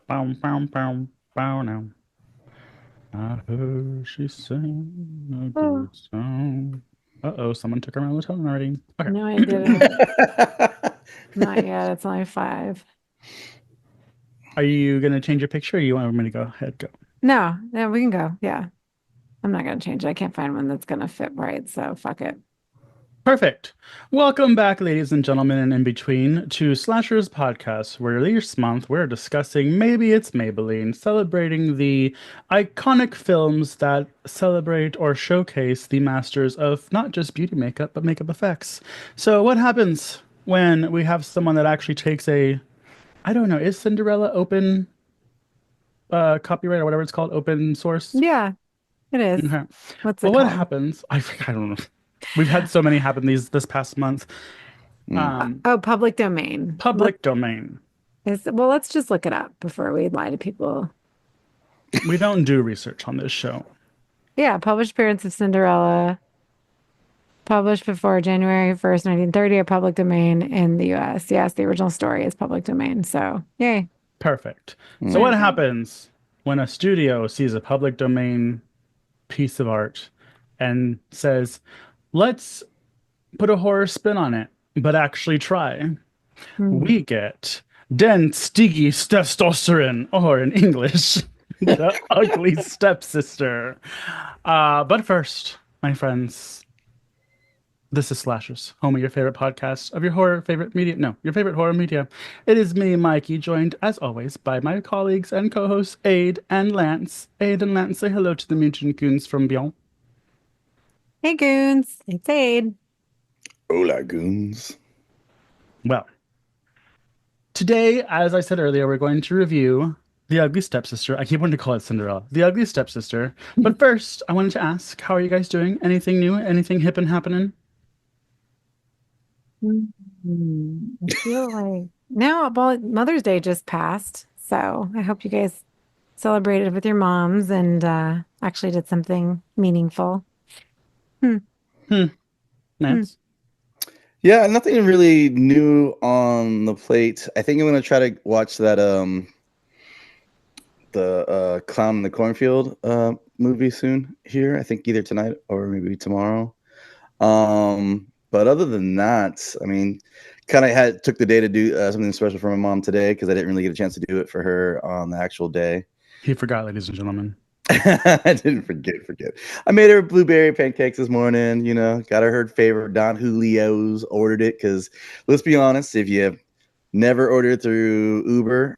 Bow, bow, bow, bow now. I heard she sang a Oh, good song. Uh-oh, someone took her melatonin already. Okay. no, I didn't. Not yet. It's only 5. Are you gonna change your picture or you want me to go ahead? Go. No, yeah, we can go. Yeah. I'm not gonna change it. I can't find one that's gonna fit right, so fuck it. Perfect. Welcome back, ladies and gentlemen, and in between to Slashers Podcast, where this month we're discussing Maybe It's Maybelline, celebrating the iconic films that celebrate or showcase the masters of not just beauty makeup, but makeup effects. So, what happens when we have someone that actually takes a, I don't know, is Cinderella open copyright or whatever it's called, open source? Yeah, it is. Okay. What's Well, it what called? happens? I don't know. We've had so many happen this past month. Mm. Um, Oh, public domain. Public domain. Well, let's just look it up before we lie to people. We don't do research on this show. Yeah, published appearance of Cinderella, published before January 1st, 1930, a public domain in the US. Yes, the original story is public domain. So, yay. Perfect. So, what Mm. happens when a studio sees a public domain piece of art and says, let's put a horror spin on it, but actually try? Hmm. We get Den Stiggy Testosterone, or in English, the Ugly Stepsister. But first, my friends, this is Slashers, home of your favorite podcast of your horror favorite media. No, your favorite horror media. It is me, Mikey, joined as always by my colleagues and co-hosts Aid and Lance. Aid and Lance, say hello to the mutant goons from Beyond. Hey, Goons. It's Aid. Hola, goons. Well, today, as I said earlier, we're going to review The Ugly Stepsister. I keep wanting to call it Cinderella. The Ugly Stepsister. But first, I wanted to ask, how are you guys doing? Anything new? Anything hip and happening? I feel like now, well, Mother's Day just passed. So I hope you guys celebrated with your moms and actually did something meaningful. Hmm. Hmm, Hmm. Lance? Yeah, nothing really new on the plate. I think I'm gonna try to watch that the Clown in the Cornfield movie soon here. I think either tonight or maybe tomorrow. But other than that, I mean, kind of had took the day to do something special for my mom today because I didn't really get a chance to do it for her on the actual day. He forgot, ladies and gentlemen. I didn't forget. I made her blueberry pancakes this morning. You know, got her favorite Don Julio's. Ordered it because, let's be honest, if you never ordered through Uber,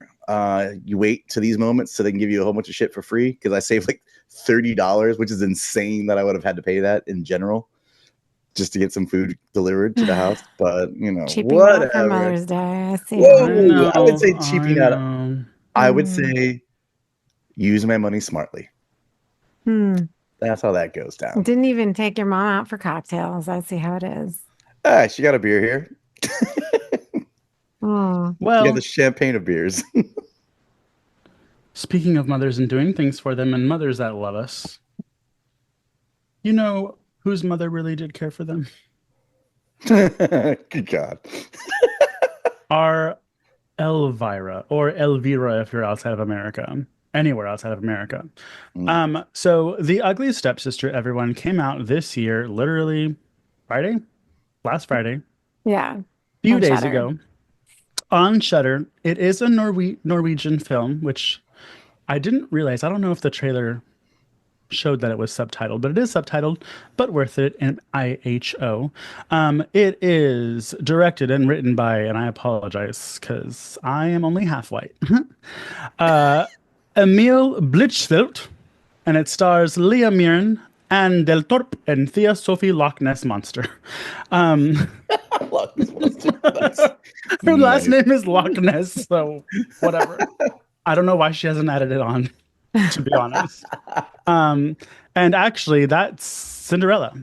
you wait to these moments so they can give you a whole bunch of shit for free. Because I saved like $30, which is insane that I would have had to pay that in general just to get some food delivered to the house. But you know, Cheaping out for whatever. Mother's Day. I see how I it is. Whoa, I would know, say I cheaping out. know. I would Hmm. say use my money smartly. Hmm. That's how that goes down. Didn't even take your mom out for cocktails. I see how it is. Ah, she got a beer here. Oh, She got the Well, champagne of beers. speaking of mothers and doing things for them and mothers that love us, you know whose mother really did care for them? Good God. Our Elvira, or Elvira if you're outside of America, anywhere outside of America. Mm. So The Ugly Stepsister, everyone, came out this year, literally Friday, last Friday, yeah. few On days Shudder. ago on Shudder. It is a Norwegian film, which I didn't realize. I don't know if the trailer showed that it was subtitled, but it is subtitled, but worth it in IHO. It is directed and written by, and I apologize because I am only half white, uh, Emil Blichfeldt, and it stars Leah Mirren, Anne Del Torp, and Thea Sophie Loch Ness Monster. Um, I love this monster. Nice. her last Nice. name is Loch Ness, so whatever. I don't know why she hasn't added it on, to be honest. Um, and actually, that's Cinderella,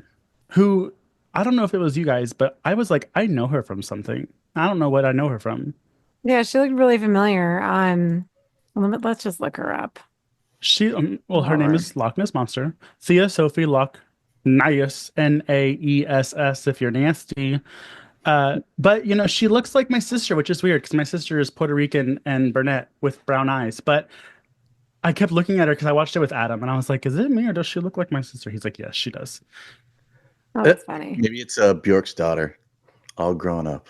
who I don't know if it was you guys, but I was like, I know her from something. I don't know what I know her from. Yeah, she looked really familiar. Let's just look her up She, well, her while name we're. is Loch Ness Monster. Thea Sophie Loch Nias, Naess, if you're nasty. But she looks like my sister, which is weird because my sister is Puerto Rican and brunette with brown eyes. But I kept looking at her because I watched it with Adam, and I was like, "Is it me or does she look like my sister?" He's like, "Yes, she does." Oh, Uh, that's funny. Maybe it's Bjork's daughter, all grown up.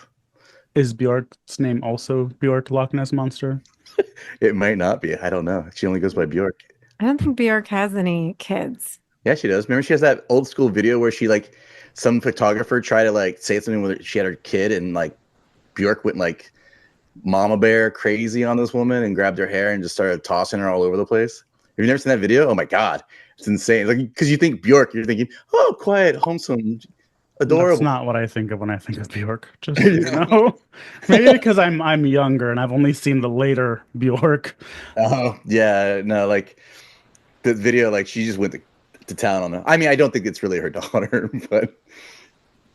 Is Bjork's name also Bjork Loch Ness Monster? It might not be. I don't know. She only goes by Bjork. I don't think Bjork has any kids. Yeah, she does. Remember, she has that old school video where she like some photographer tried to like say something with she had her kid, and like Bjork went like mama bear crazy on this woman and grabbed her hair and just started tossing her all over the place. Have you never seen that video? Oh my god, it's insane. Like because you think Bjork, you're thinking, oh, quiet, wholesome, That's adorable. not what I think of when I think of Bjork. Just so You you know? know, maybe because I'm younger and I've only seen the later Bjork. Oh yeah, no, like the video, like she just went to town on it. I mean, I don't think it's really her daughter, but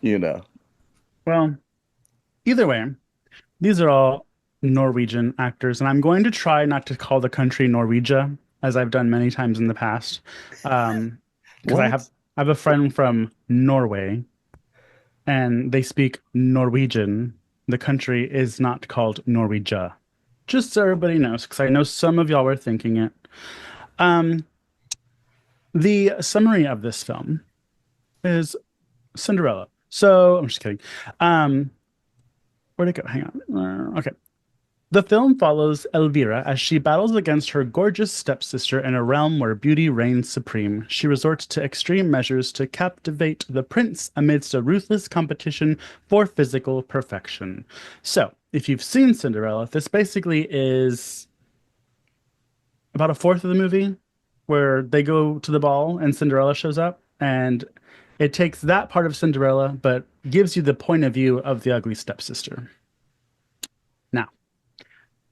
you know. Well, either way, these are all Norwegian actors, and I'm going to try not to call the country Norwegia, as I've done many times in the past. Because I have What? I have a friend from Norway, and they speak Norwegian. The country is not called Norwegia. Just so everybody knows, because I know some of y'all were thinking it. Um, the summary of this film is Cinderella. So I'm just kidding. Um, where'd it go? Hang on. Okay. The film follows Elvira as she battles against her gorgeous stepsister in a realm where beauty reigns supreme. She resorts to extreme measures to captivate the prince amidst a ruthless competition for physical perfection. So, if you've seen Cinderella, this basically is about a fourth of the movie where they go to the ball and Cinderella shows up, and it takes that part of Cinderella but gives you the point of view of the ugly stepsister. Now,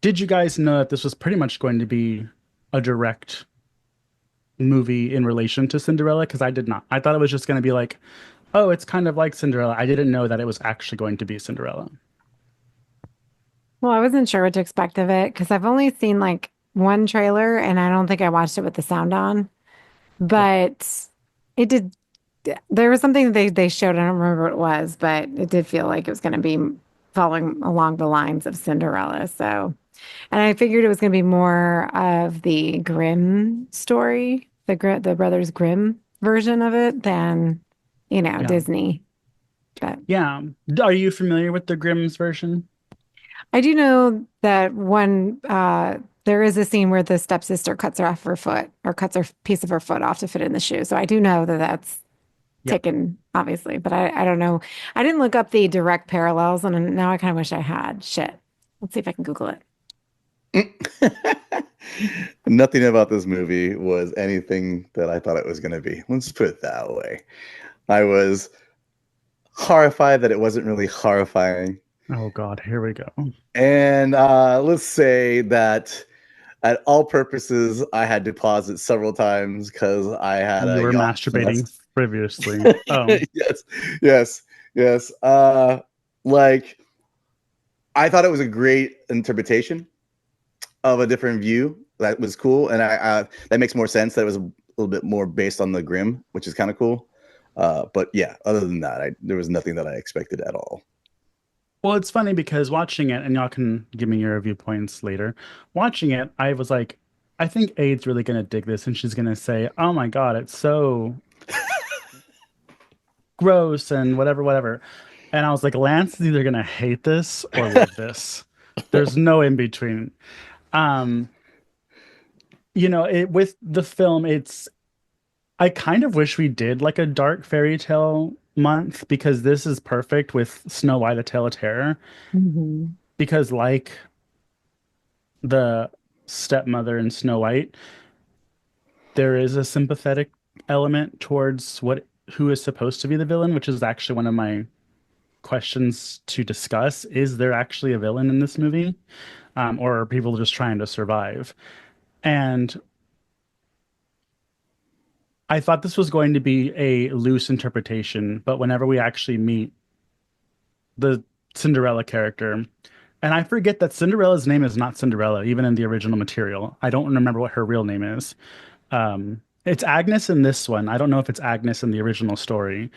did you guys know that this was pretty much going to be a direct movie in relation to Cinderella? Because I did not. I thought it was just going to be like, oh, it's kind of like Cinderella. I didn't know that it was actually going to be Cinderella. Well, I wasn't sure what to expect of it because I've only seen like one trailer and I don't think I watched it with the sound on. Yeah. But it did, there was something that they showed. I don't remember what it was, but it did feel like it was going to be following along the lines of Cinderella. So, and I figured it was going to be more of the Grimm story, the Brothers Grimm version of it than, Yeah. Disney. But Yeah. Are you familiar with the Grimm's version? I do know that there is a scene where the stepsister cuts her off her foot or cuts her piece of her foot off to fit in the shoe. So I do know that that's Yep. taken, obviously, but I don't know. I didn't look up the direct parallels, and now I kind of wish I had. Shit. Let's see if I can Google it. Nothing about this movie was anything that I thought it was going to be. Let's put it that way. I was horrified that it wasn't really horrifying. Oh God, here we go. And let's say that at all purposes, I had to pause it several times because I had You a were yawn masturbating fest. previously. Oh, Yes, yes, yes. Like I thought it was a great interpretation of a different view. That was cool, and I that makes more sense. That it was a little bit more based on the Grimm, which is kind of cool. But yeah, other than that, there was nothing that I expected at all. well, it's funny because watching it, and y'all can give me your viewpoints later. Watching it, I was like, I think Ade's really gonna dig this, and she's gonna say, "Oh my God, it's so gross and whatever, whatever." And I was like, Lance is either gonna hate this or love this. There's no in between. Um, with the film, I kind of wish we did like a dark fairy tale month because this is perfect with Snow White, A Tale of Terror. Mhm. Because like the stepmother in Snow White, there is a sympathetic element towards what who is supposed to be the villain, which is actually one of my questions to discuss. Is there actually a villain in this movie? Or are people just trying to survive? And I thought this was going to be a loose interpretation, but whenever we actually meet the Cinderella character, and I forget that Cinderella's name is not Cinderella, even in the original material. I don't remember what her real name is. It's Agnes in this one. I don't know if it's Agnes in the original story,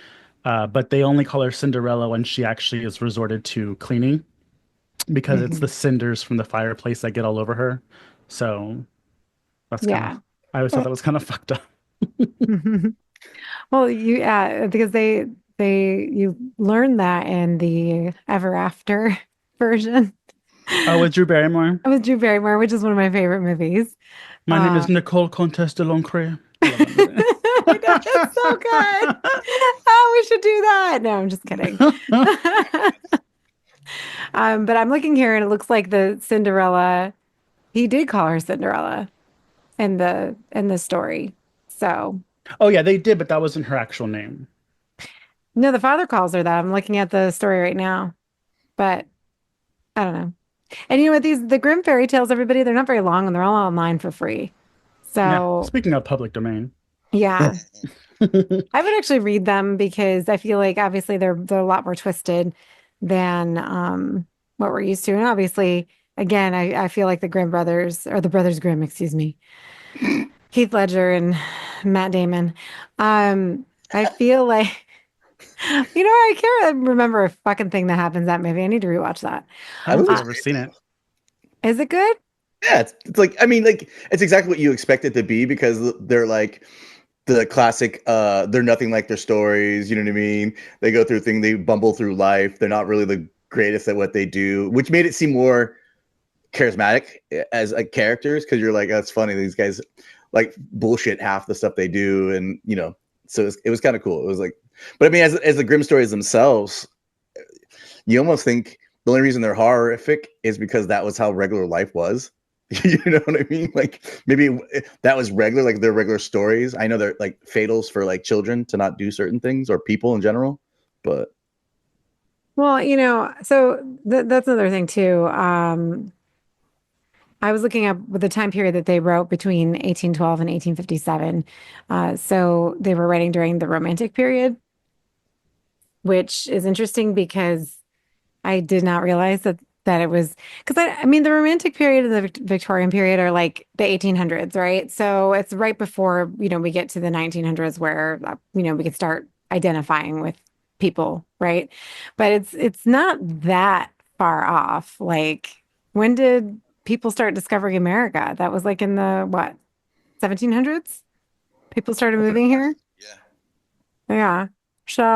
But they only call her Cinderella when she actually is resorted to cleaning because it's the Mhm. cinders from the fireplace that get all over her. So that's kind of, Yeah. I always thought that was kind of fucked up. Well, because you learn that in the Ever After version Oh, with Drew Barrymore. with Drew Barrymore, which is one of my favorite movies. My name Uh, is Nicole Comtesse de Loncre. I love that movie. I know it's so good. Oh, we should do that. No, I'm just kidding. But I'm looking here and it looks like the Cinderella, he did call her Cinderella in the story. So Oh yeah, they did, but that wasn't her actual name. no, the father calls her that. I'm looking at the story right now, but I don't know. And you know what? The Grimm fairy tales, everybody, they're not very long and they're all online for free. Yeah. So Speaking of public domain. yeah, I would actually read them because I feel like obviously they're a lot more twisted than what we're used to. And obviously, again, I feel like the Grimm brothers or the Brothers Grimm, excuse me, Heath Ledger and Matt Damon. I feel like I can't remember a fucking thing that happens in that movie. I need to rewatch that. I I don't was think I've Uh, ever seen it. is it good? Yeah, it's like I mean, like it's exactly what you expect it to be because they're like the classic. They're nothing like their stories. You know what I mean? They go through things. They bumble through life. They're not really the greatest at what they do, which made it seem more charismatic as like characters because you're like, that's funny. These guys like bullshit half the stuff they do, and so it was kind of cool. It was like, but I mean, as the Grimm stories themselves, you almost think the only reason they're horrific is because that was how regular life was. You know what I mean? Like maybe that was regular, like their regular stories. I know they're like fatals for like children to not do certain things or people in general, but Well, so that's another thing too. I was looking up with the time period that they wrote between 1812 and 1857. So they were writing during the Romantic period, which is interesting because I did not realize that it was because I mean the Romantic period and the Victorian period are like the 1800s, right? So it's right before we get to the 1900s where we could start identifying with people, right? But it's not that far off. Like when did people start discovering America? That was like in the what 1700s? People started moving here. yeah. Yeah.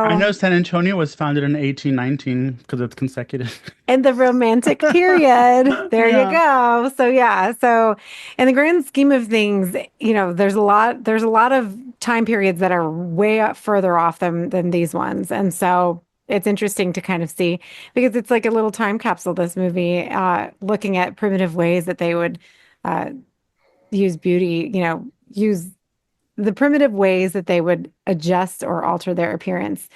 I So know San Antonio was founded in 1819 because it's consecutive. in the romantic period. There you Yeah. go. So yeah, so in the grand scheme of things, there's a lot of time periods that are way up further off than these ones. And so it's interesting to kind of see because it's like a little time capsule, this movie, looking at primitive ways that they would uh, use beauty, use the primitive ways that they would adjust or alter their appearance.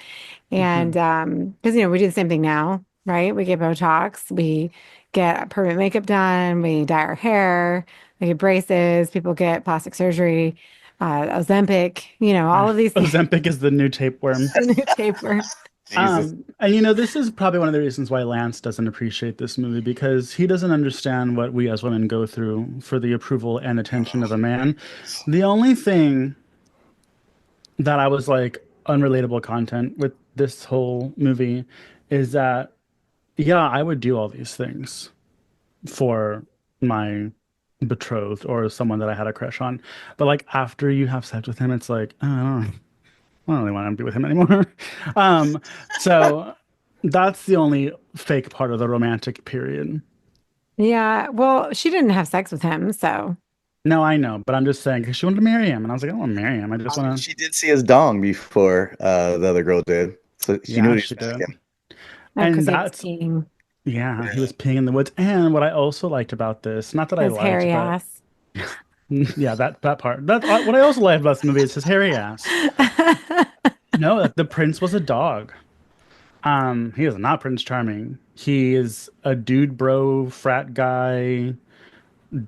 And Hmm. because we do the same thing now, right? We get Botox, we get permanent makeup done, we dye our hair, we get braces, people get plastic surgery, Ozempic, all of these things. Ozempic is the new tapeworm. The new tapeworm. Jesus. And this is probably one of the reasons why Lance doesn't appreciate this movie because he doesn't understand what we as women go through for the approval and attention of a man. The only thing that I was like unrelatable content with this whole movie is that yeah, I would do all these things for my betrothed or someone that I had a crush on. But like after you have sex with him, it's like, oh, I don't really want to be with him anymore. Um, so that's the only fake part of the romantic period. Yeah, well, she didn't have sex with him, so No, I know, but I'm just saying because she wanted to marry him, and I was like, I don't want to marry him. I just want to. She did see his dong before the other girl did, so she knew Yeah, what he was she did. packing. no, And because he was that's peeing yeah, he Yeah. was peeing in the woods. And what I also liked about this, not that I his liked, hairy but ass. yeah, that part. That what I also liked about this movie is his hairy ass. No, like the prince was a dog. He is not Prince Charming. He is a dude bro frat guy.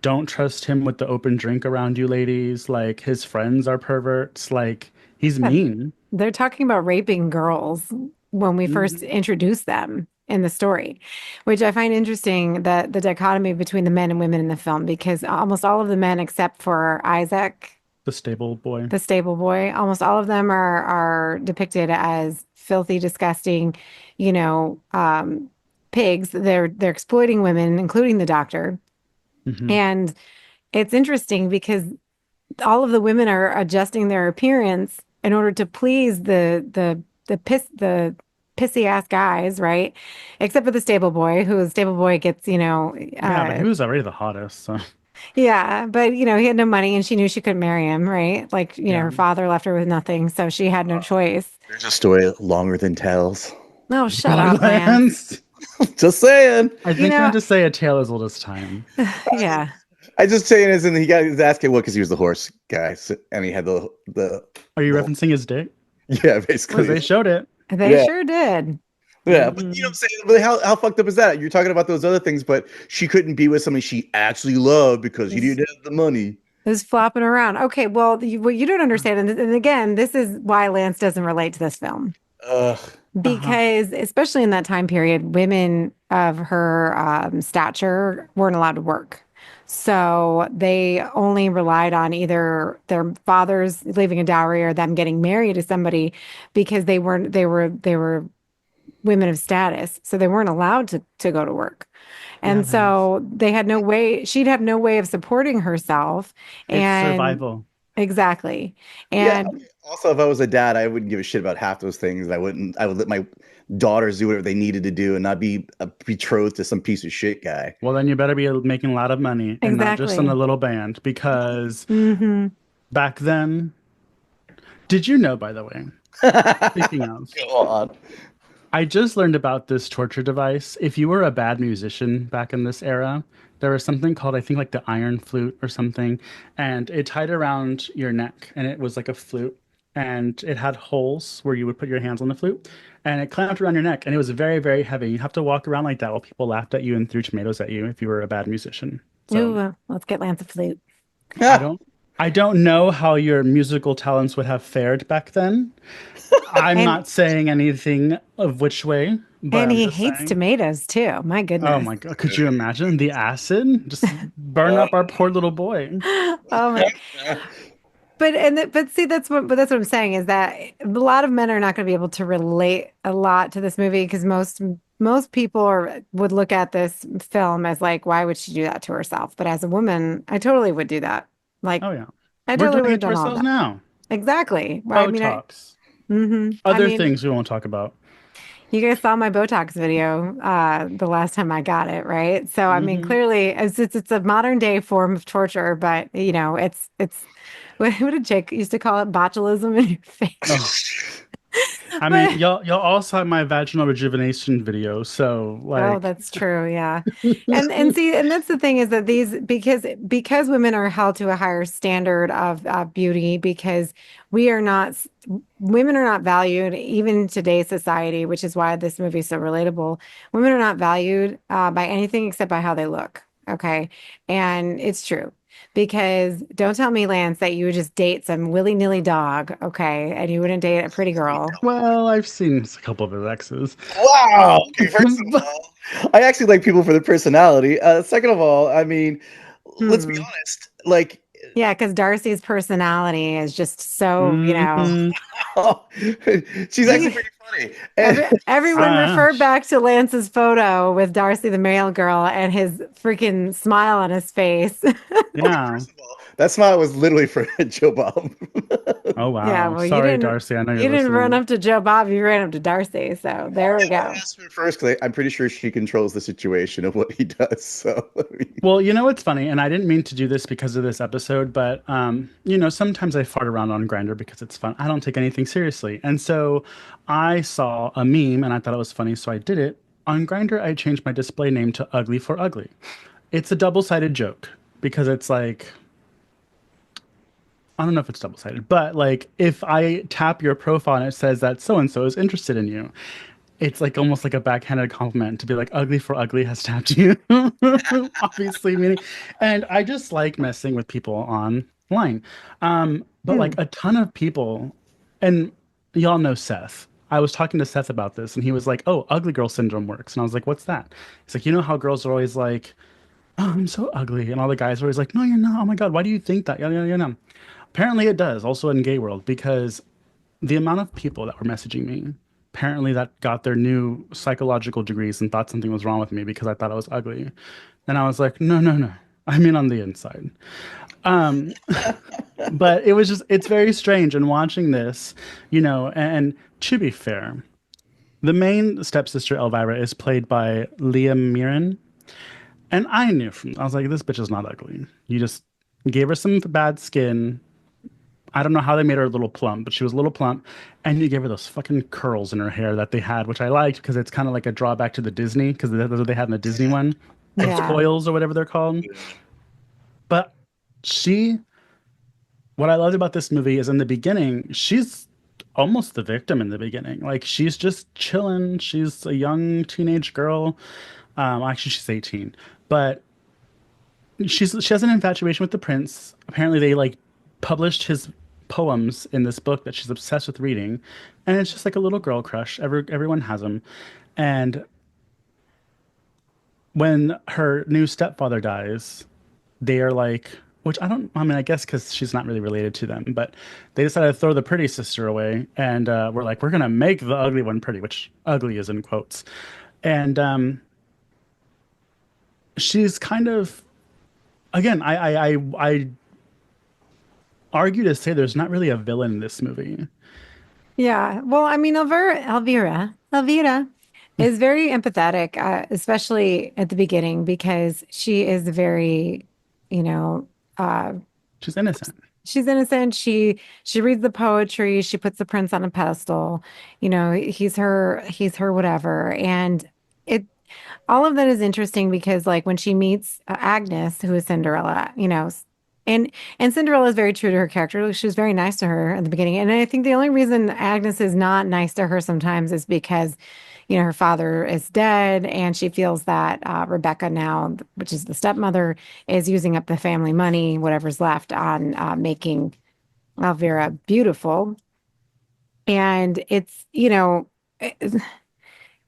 Don't trust him with the open drink around you, ladies. Like his friends are perverts. Like he's mean. They're talking about raping girls when we first Mhm. introduce them in the story, which I find interesting that the dichotomy between the men and women in the film, because almost all of the men, except for Isaac, The stable boy. the stable boy, almost all of them are depicted as filthy, disgusting, you know, pigs. They're exploiting women, including the doctor. Hmm. And it's interesting because all of the women are adjusting their appearance in order to please the pissy ass guys, right? Except for the stable boy, who the stable boy gets, Yeah, but he was already the hottest. So yeah, but he had no money and she knew she couldn't marry him, right? Like, yeah. her father left her with nothing, so she had no choice. There's a story longer than tells. No, shut God, up, Lance. Lance. Just saying. I You think you meant know, to say a tale as old as time. yeah. I just saying is, and he got his ass kicked because he was the horse guy, and he had the Are you the referencing his dick? yeah, Because basically they showed it. They yeah. sure did. Yeah, but you know what Mhm. I'm saying? But how fucked up is that? You're talking about those other things, but she couldn't be with somebody she actually loved because he Just, didn't have the money. just flopping around. Okay, well, what you don't understand, and again, this is why Lance doesn't relate to this film. Ugh. Uh-huh. Because especially in that time period, women of her stature weren't allowed to work. So they only relied on either their fathers leaving a dowry or them getting married to somebody because they were women of status. So they weren't allowed to go to work. Yeah, And Lance. so they had no way, she'd have no way of supporting herself. It's And survival. exactly. Yeah. And Okay. Also, if I was a dad, I wouldn't give a shit about half those things. I wouldn't. I would let my daughters do whatever they needed to do and not be betrothed to some piece of shit guy. Well, then you better be making a lot of money and not just in a exactly. little band because Hmm. back then, did you know, by the way, speaking of, Go on. I just learned about this torture device. If you were a bad musician back in this era, there was something called, I think, like the iron flute or something, and it tied around your neck, and it was like a flute, and it had holes where you would put your hands on the flute, and it clamped around your neck, and it was very, very heavy. You have to walk around like that while people laughed at you and threw tomatoes at you if you were a bad musician. So Ooh, let's get Lance a flute. I Yeah. don't, I don't know how your musical talents would have fared back then. I'm And not saying anything of which way, but and I'm he just hates saying. tomatoes too. My Oh goodness. my God. Could you imagine the acid just burn up our poor little boy? Oh my. But see that's what I'm saying is that a lot of men are not going to be able to relate a lot to this movie because most people would look at this film as like, why would she do that to herself? But as a woman, I totally would do that. Like Oh yeah. I We're totally doing would have it to done all of ourselves that. now. Exactly. Well, I mean, Botox. I Other mean, things we won't talk about. you guys saw my Botox video the last time I got it, right? So I mean, Hmm. clearly it's a modern day form of torture, but it's what did Jake used to call it? Botulism in your face. Oh, I mean, But y'all all saw my vaginal rejuvenation video, so oh, like, that's true, yeah. And see, and that's the thing is that these because women are held to a higher standard of beauty because we are not women are not valued even in today's society, which is why this movie is so relatable. Women are not valued by anything except by how they look. Okay, and it's true. Because don't tell me, Lance, that you would just date some willy-nilly dog, okay, and you wouldn't date a pretty girl. well, I've seen a couple of his exes. Wow. Okay, first of But- all, I actually like people for their personality. Second of all, I mean, let's be Hmm. honest. Like, Yeah, because Darcy's personality is just so, Mhm. she's actually you pretty funny. And everyone Ah, refer back to Lance's photo with Darcy the male girl and his freaking smile on his face. okay, yeah. first of all, that smile was literally for Joe Bob. Oh Yeah, wow. well, Sorry, Darcy. I know you're you didn't run listening. up to Joe Bob, you ran up to Darcy. So there we I go. asked her first because I'm pretty sure she controls the situation of what he does. So, I mean, Well, you know what's funny, and I didn't mean to do this because of this episode, but sometimes I fart around on Grinder because it's fun. I don't take anything seriously. And so I saw a meme and I thought it was funny, so I did it. On Grinder, I changed my display name to Ugly for Ugly. It's a double-sided joke because it's like I don't know if it's double-sided, but like if I tap your profile and it says that so and so is interested in you, it's like almost like a backhanded compliment to be like ugly for ugly has tapped you. Obviously meaning and I just like messing with people online. But Hmm. like a ton of people and y'all know Seth. I was talking to Seth about this and he was like, "Oh, ugly girl syndrome works." And I was like, "What's that?" He's like, "You know how girls are always like, oh, I'm so ugly." And all the guys are always like, "No, you're not. Oh my God, why do you think that?" Yada, yada, yada. Apparently it does also in gay world because the amount of people that were messaging me apparently that got their new psychological degrees and thought something was wrong with me because I thought I was ugly. And I was like, no, no, no. I mean on the inside. Um, but it was just it's very strange and watching this, and to be fair, the main stepsister Elvira is played by Leah Mirren. And I was like, this bitch is not ugly. You just gave her some bad skin. I don't know how they made her a little plump, but she was a little plump. And you gave her those fucking curls in her hair that they had, which I liked because it's kind of like a drawback to the Disney, because that's what they had in the Disney one. Those Yeah. coils or whatever they're called. But she, what I loved about this movie is in the beginning, she's almost the victim in the beginning. Like she's just chilling. She's a young teenage girl. Actually, she's 18, but she has an infatuation with the prince. Apparently, they like published his poems in this book that she's obsessed with reading, and it's just like a little girl crush. Everyone has them, and when her new stepfather dies, they are like, which I don't. I mean, I guess because she's not really related to them, but they decided to throw the pretty sister away, and we're like, we're gonna make the ugly one pretty, which ugly is in quotes, and she's kind of again, I argue to say there's not really a villain in this movie. Yeah. Well, I mean, Elvira is very empathetic, especially at the beginning, because she is very, you know, uh, She's innocent. she's innocent. She reads the poetry. She puts the prince on a pedestal. He's her whatever. And it all of that is interesting because like when she meets Agnes, who is Cinderella, and Cinderella is very true to her character. She was very nice to her at the beginning. And I think the only reason Agnes is not nice to her sometimes is because, her father is dead and she feels that Rebecca now, which is the stepmother, is using up the family money, whatever's left, on making Elvira beautiful. And it's,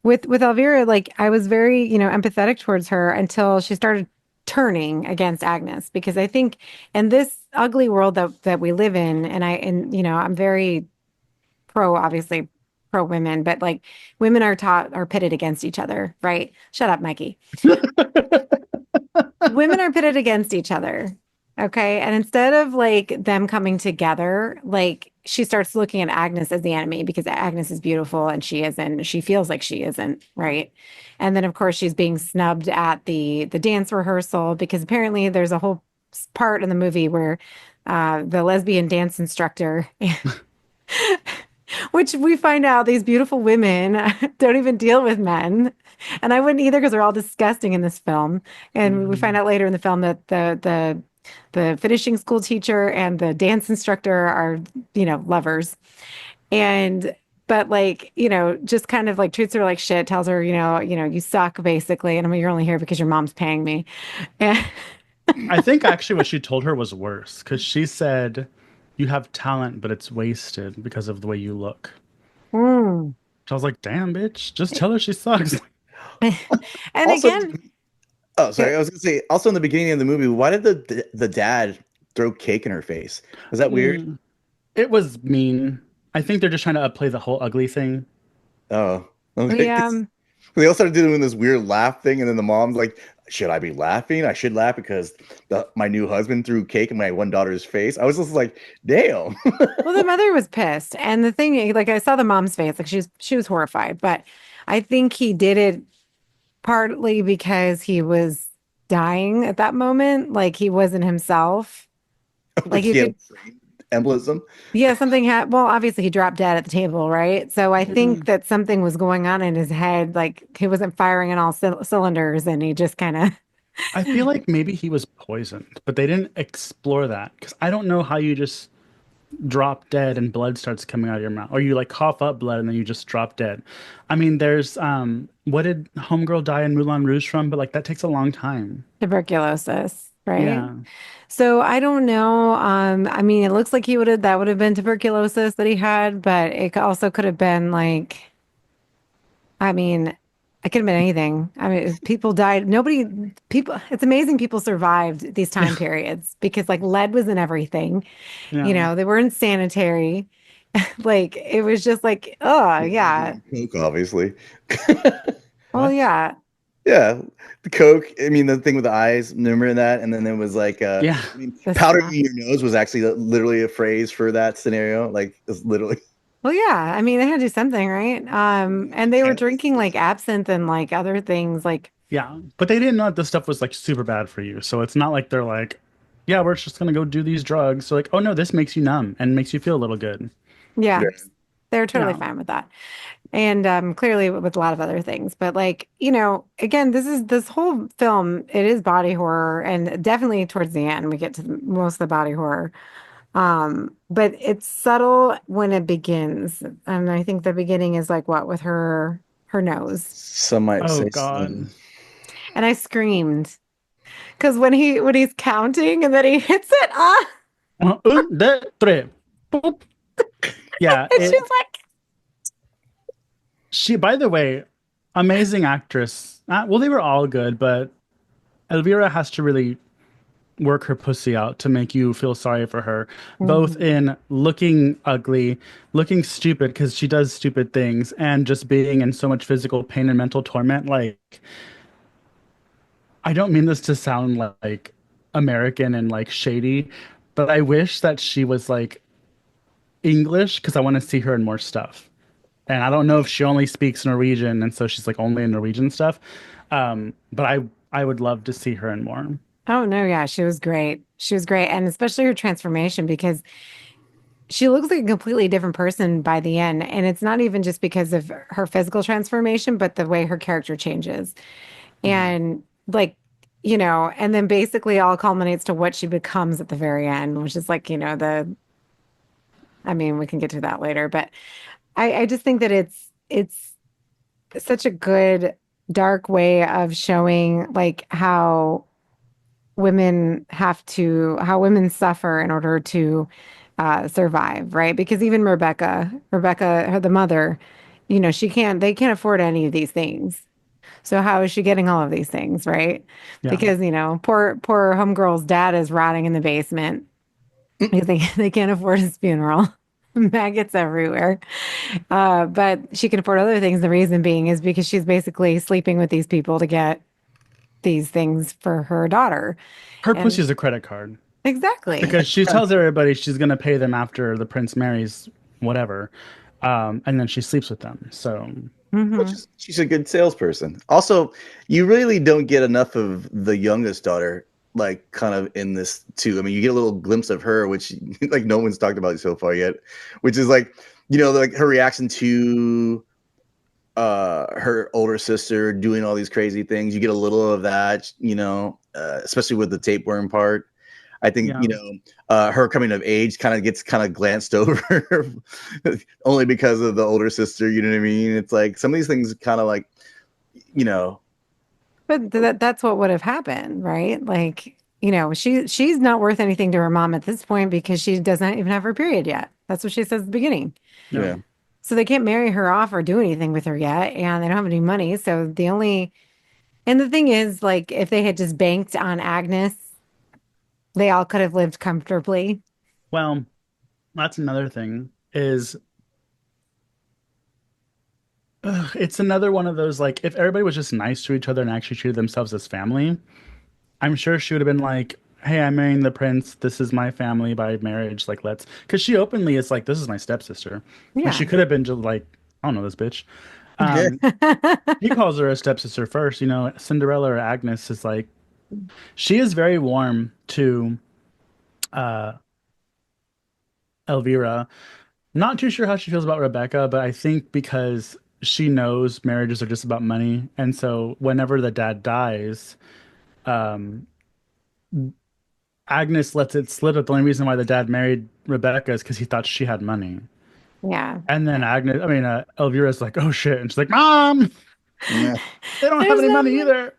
with Elvira, like I was very, empathetic towards her until she started turning against Agnes because I think in this ugly world that we live in, I'm very obviously pro women, but like women are pitted against each other, right? Shut up, Mikey. Women are pitted against each other. Okay. And instead of like them coming together, like she starts looking at Agnes as the enemy because Agnes is beautiful and she isn't, she feels like she isn't, right? And then of course she's being snubbed at the dance rehearsal because apparently there's a whole part in the movie where the lesbian dance instructor which we find out these beautiful women don't even deal with men. And I wouldn't either because they're all disgusting in this film. And we find Mhm. out later in the film that the finishing school teacher and the dance instructor are, lovers. And but like, just kind of like treats her like shit, tells her, you suck basically. And I mean, you're only here because your mom's paying me. And I think actually what she told her was worse because she said, "You have talent, but it's wasted because of the way you look." Mm. So I was like, "Damn, bitch, just tell her she sucks." And Also, again, oh, sorry. I was gonna say. Also, in the beginning of the movie, why did the dad throw cake in her face? Was that weird? Mm. It was mean. I think they're just trying to upplay the whole ugly thing. Oh, okay. yeah. They all started doing this weird laugh thing, and then the mom's like, "Should I be laughing? I should laugh because my new husband threw cake in my one daughter's face." I was just like, "Damn." Well, the mother was pissed, and the thing, like, I saw the mom's face, like she was horrified. But I think he did it partly because he was dying at that moment, like he wasn't himself. Like Like you he had could, brain embolism. yeah, something had. Well, obviously he dropped dead at the table, right? So I think Mhm. that something was going on in his head, like he wasn't firing on all cylinders, and he just kind of. I feel like maybe he was poisoned, but they didn't explore that because I don't know how you just drop dead and blood starts coming out of your mouth, or you like cough up blood and then you just drop dead. I mean, there's what did Homegirl die in Moulin Rouge from? But like that takes a long time. Tuberculosis, right? Yeah. So I don't know. I mean, it looks like that would have been tuberculosis that he had, but also could have been like, I mean, it could have been anything. I mean, people died. It's amazing people survived these time periods because like lead was in everything. Yeah. They weren't sanitary. Like it was just like, oh Yeah, they're yeah. doing coke, obviously. Well, What? yeah. Yeah, the coke. I mean, the thing with the eyes. Remember that? And then there was like, Yeah. I mean, The powdering snuff. your nose was actually literally a phrase for that scenario. Like, it's literally. Well, yeah. I mean, they had to do something, right? And they were drinking like absinthe and like other things. Like, Yeah. But they didn't know that this stuff was like super bad for you. So it's not like they're like, yeah, we're just gonna go do these drugs. So like, oh no, this makes you numb and makes you feel a little good. yeah, Yeah. they're totally Yeah. fine with that. And clearly with a lot of other things. But like, again, this whole film, it is body horror, and definitely towards the end we get to most of the body horror. But it's subtle when it begins. And I think the beginning is like what with her nose. Some might Oh say so. God. And I screamed because when he's counting and then he hits it, Un, deux, tres. Boop. Yeah, and she's like, she, by the way, amazing actress. Well, they were all good, but Elvira has to really work her pussy out to make you feel sorry for her, both Mhm. in looking ugly, looking stupid because she does stupid things, and just being in so much physical pain and mental torment. Like, I don't mean this to sound like American and like shady, but I wish that she was like English because I want to see her in more stuff. And I don't know if she only speaks Norwegian and so she's like only in Norwegian stuff. But I would love to see her in more. Oh no, yeah, she was great. She was great. And especially her transformation because she looks like a completely different person by the end. And it's not even just because of her physical transformation, but the way her character changes. Mhm. And like, and then basically all culminates to what she becomes at the very end, which is like, I mean, we can get to that later, but I just think that it's such a good dark way of showing like how women suffer in order to survive, right? Because even Rebecca, the mother, they can't afford any of these things. So how is she getting all of these things, right? Yeah. Because, poor homegirl's dad is rotting in the basement because they can't afford his funeral. Maggots everywhere. But she can afford other things. The reason being is because she's basically sleeping with these people to get these things for her daughter. Her pussy And is a credit card exactly. because she tells everybody she's going to pay them after the prince marries whatever. And then she sleeps with them. So, Which Hmm. is, she's a good salesperson. Also, you really don't get enough of the youngest daughter, like kind of in this too. I mean, you get a little glimpse of her, which like no one's talked about so far yet, which is like, like her reaction to her older sister doing all these crazy things. You get a little of that, especially with the tapeworm part. I think, yeah. her coming of age gets glanced over only because of the older sister. You know what I mean? It's like some of these things kind of like, you know, But that's what would have happened, right? Like, she's not worth anything to her mom at this point because she doesn't even have her period yet. That's what she says at the beginning. Yeah. yeah. So they can't marry her off or do anything with her yet, and they don't have any money. So and the thing is, like, if they had just banked on Agnes, they all could have lived comfortably. Well, that's another thing is it's another one of those like if everybody was just nice to each other and actually treated themselves as family, I'm sure she would have been like, "Hey, I'm marrying the prince. This is my family by marriage. Like, let's." Because she openly is like, "This is my stepsister." Like, she Yeah. could have been just like, "I don't know this bitch." Um, he calls her a stepsister first. Cinderella or Agnes is like, she is very warm to uh, Elvira. Not too sure how she feels about Rebecca, but I think because she knows marriages are just about money, and so whenever the dad dies, um, Agnes lets it slip that the only reason why the dad married Rebecca is because he thought she had money. Yeah. And then Elvira's like, oh shit. And she's like, Mom, Yeah. they don't have There's any no money money. either.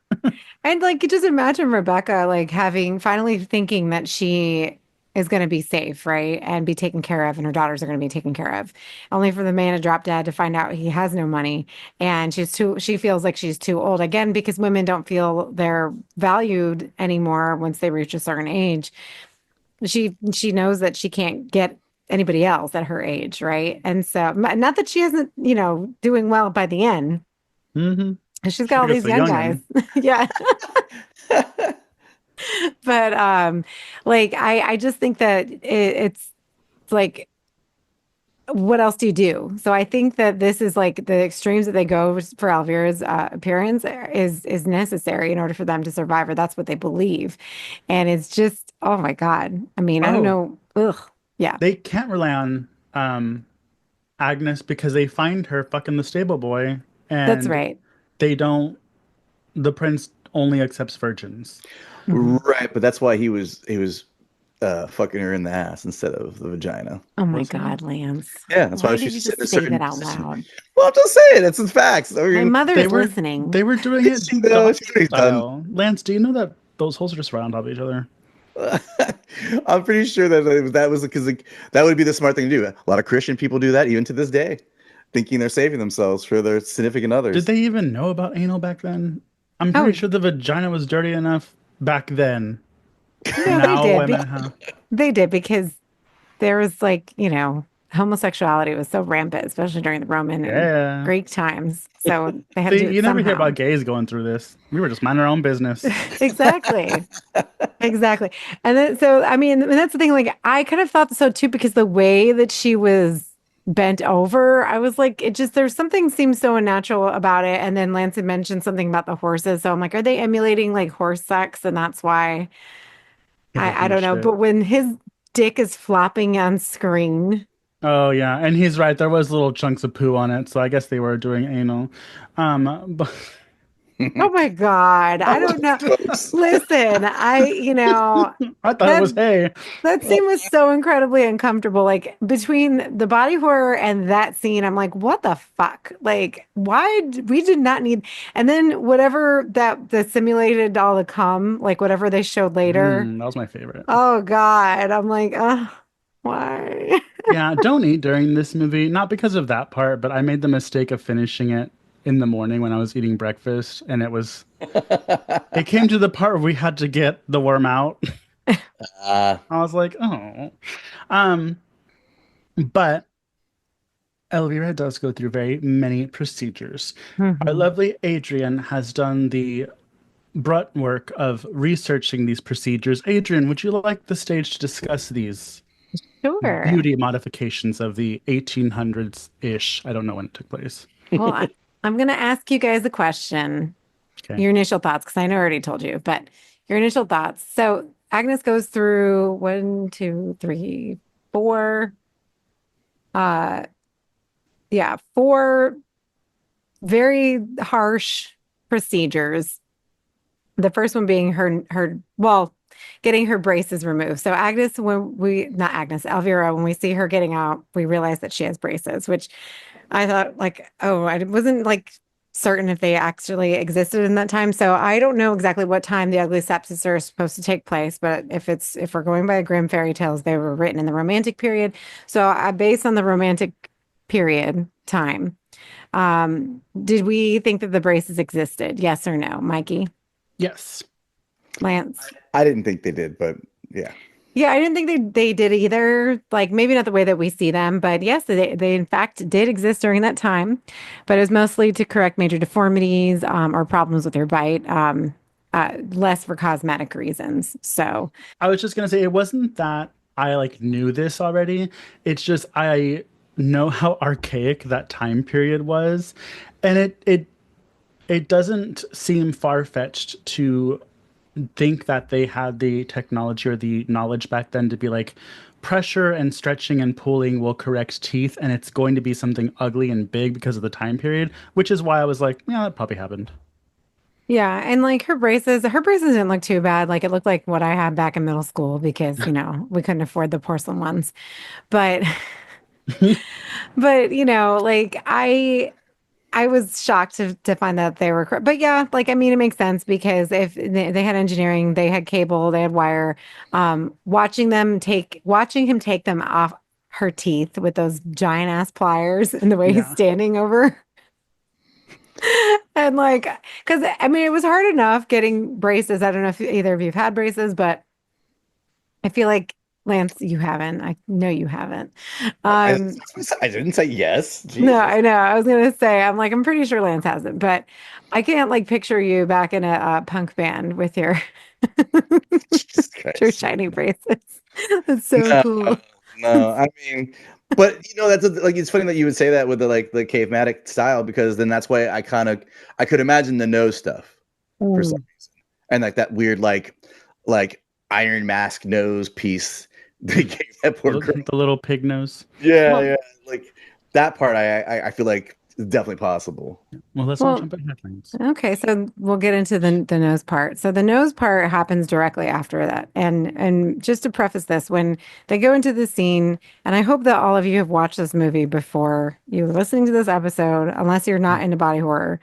And like, just imagine Rebecca like having finally thinking that she is going to be safe, right? And be taken care of, and her daughters are going to be taken care of. Only for the man to drop dead to find out he has no money. And she feels like she's too old again because women don't feel they're valued anymore once they reach a certain age. She knows that she can't get anybody else at her age, right? And so, not that she isn't, doing well by the end. Mm-hmm. She's got Sure all gets these the young guys. youngin. Yeah. But like I just think that it's like what else do you do? So I think that this is like the extremes that they go for Elvira's appearance is necessary in order for them to survive, or that's what they believe. And it's just, oh my God. I mean, I don't Oh, know. Ugh. Yeah, they can't rely on Agnes because they find her fucking the stable boy, that's and right. they don't. The prince only accepts virgins. Mhm. Right, but that's why he was fucking her in the ass instead of the vagina. Oh my Was he? God, Lance. Yeah, that's why Why she did you sit in just a say that certain out position. loud? Well, I'm just saying, it's the facts. I My mean, mother They is were listening. they were doing did it she though? doggy She's already done. style. Lance, do you know that those holes are just right on top of each other? I'm pretty sure that was because that would be the smart thing to do. A lot of Christian people do that even to this day, thinking they're saving themselves for their significant Did others. they even know about anal back then? I'm pretty Oh, sure the vagina was dirty enough back then. no, they Now did. women have. They did because there was like, homosexuality was so rampant, especially during the Roman and Yeah. Greek times. So they had to See, do it you never hear somehow. about gays going through this. We were just minding our own business. Exactly. Exactly. And then, so, I mean, and that's the thing. Like, I kind of thought so too, because the way that she was bent over, I was like, there's something seems so unnatural about it. And then Lance had mentioned something about the horses. So I'm like, are they emulating like horse sex? And that's why It doesn't I mean don't know. shit. But when his dick is flopping on screen, Oh yeah, and he's right. There was little chunks of poo on it, so I guess they were doing anal. But oh my God. I don't know. Gross. Listen, I thought it that was hay. that scene was so incredibly uncomfortable. Like between the body horror and that scene, I'm like, what the fuck? Like, we did not need. And then whatever that the simulated all the cum, like whatever they showed later. That was my favorite. Oh God, I'm like, why? Yeah, don't eat during this movie. Not because of that part, but I made the mistake of finishing it in the morning when I was eating breakfast, and it came to the part where we had to get the worm out. Ah, I was like, oh. Um, but Elvira does go through very many procedures. Our Mhm. lovely Adrian has done the brunt work of researching these procedures. Adrian, would you like the stage to discuss these Sure. beauty modifications of the 1800s-ish? I don't know when it took place. Well, I'm gonna ask you guys a question. Okay. Your initial thoughts, because I know I already told you, but your initial thoughts. So Agnes goes through one, two, three, four, uh, yeah, four very harsh procedures. The first one being well, getting her braces removed. So Agnes, not Agnes, Elvira, when we see her getting out, we realize that she has braces, which I thought like, oh, I wasn't like certain if they actually existed in that time. So I don't know exactly what time the Ugly Stepsister is supposed to take place, but if we're going by Grimm fairy tales, they were written in the Romantic period. So based on the Romantic period time, did we think that the braces existed? Yes or no, Mikey? Yes. Lance? I didn't think they did, but yeah. Yeah, I didn't think they did either. Like maybe not the way that we see them, but yes, they in fact did exist during that time. But it was mostly to correct major deformities or problems with your bite, less for cosmetic reasons. So I was just gonna say it wasn't that I like knew this already. It's just I know how archaic that time period was, and it doesn't seem far-fetched to think that they had the technology or the knowledge back then to be like pressure and stretching and pulling will correct teeth, and it's going to be something ugly and big because of the time period, which is why I was like, yeah, that probably happened. yeah, and like her braces didn't look too bad. Like it looked like what I had back in middle school because, we couldn't afford the porcelain ones. But but like I was shocked to find that they were correct. But yeah, like I mean, it makes sense because if they had engineering, they had cable, they had wire. Watching him take them off her teeth with those giant ass pliers and the way he's Yeah. standing over. And like, because I mean, it was hard enough getting braces. I don't know if either of you've had braces, but I feel like Lance, you haven't. I know you haven't. I, Um, I didn't say yes. no, Jesus. I know. I was gonna say, I'm pretty sure Lance hasn't, but I can't like picture you back in a punk band with your Jesus your Christ. shiny bracelets. That's so No, cool. no. I mean, but that's like it's funny that you would say that with the cavematic style because then that's why I could imagine the nose stuff for some Mm. reason and like that weird like Iron Mask nose piece they gave that poor girl. The little pig nose. Yeah, Well, yeah. Like that part, I feel like is definitely possible. Well, let's not well, jump ahead, Lance. okay, so we'll get into the nose part. So the nose part happens directly after that. And just to preface this, when they go into the scene, and I hope that all of you have watched this movie before you're listening to this episode, unless you're not into body horror.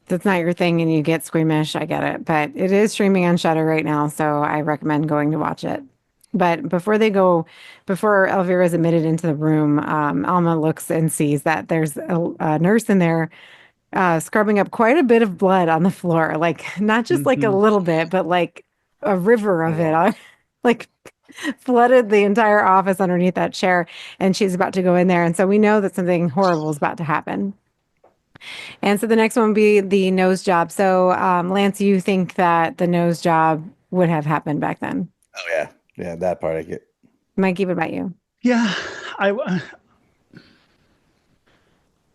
If that's not your thing and you get squeamish, I get it. But it is streaming on Shudder right now, so I recommend going to watch it. But before Elvira is admitted into the room, Alma looks and sees that there's a nurse in there scrubbing up quite a bit of blood on the floor. Like, not just like a Hmm. little bit, but like a river A of it. lot. Like, flooded the entire office underneath that chair. And she's about to go in there. And so we know that something horrible is about to happen. And so the next one would be the nose job. So, Lance, you think that the nose job would have happened back then? Oh yeah, yeah. That part I get. Mikey, what about you? Yeah, I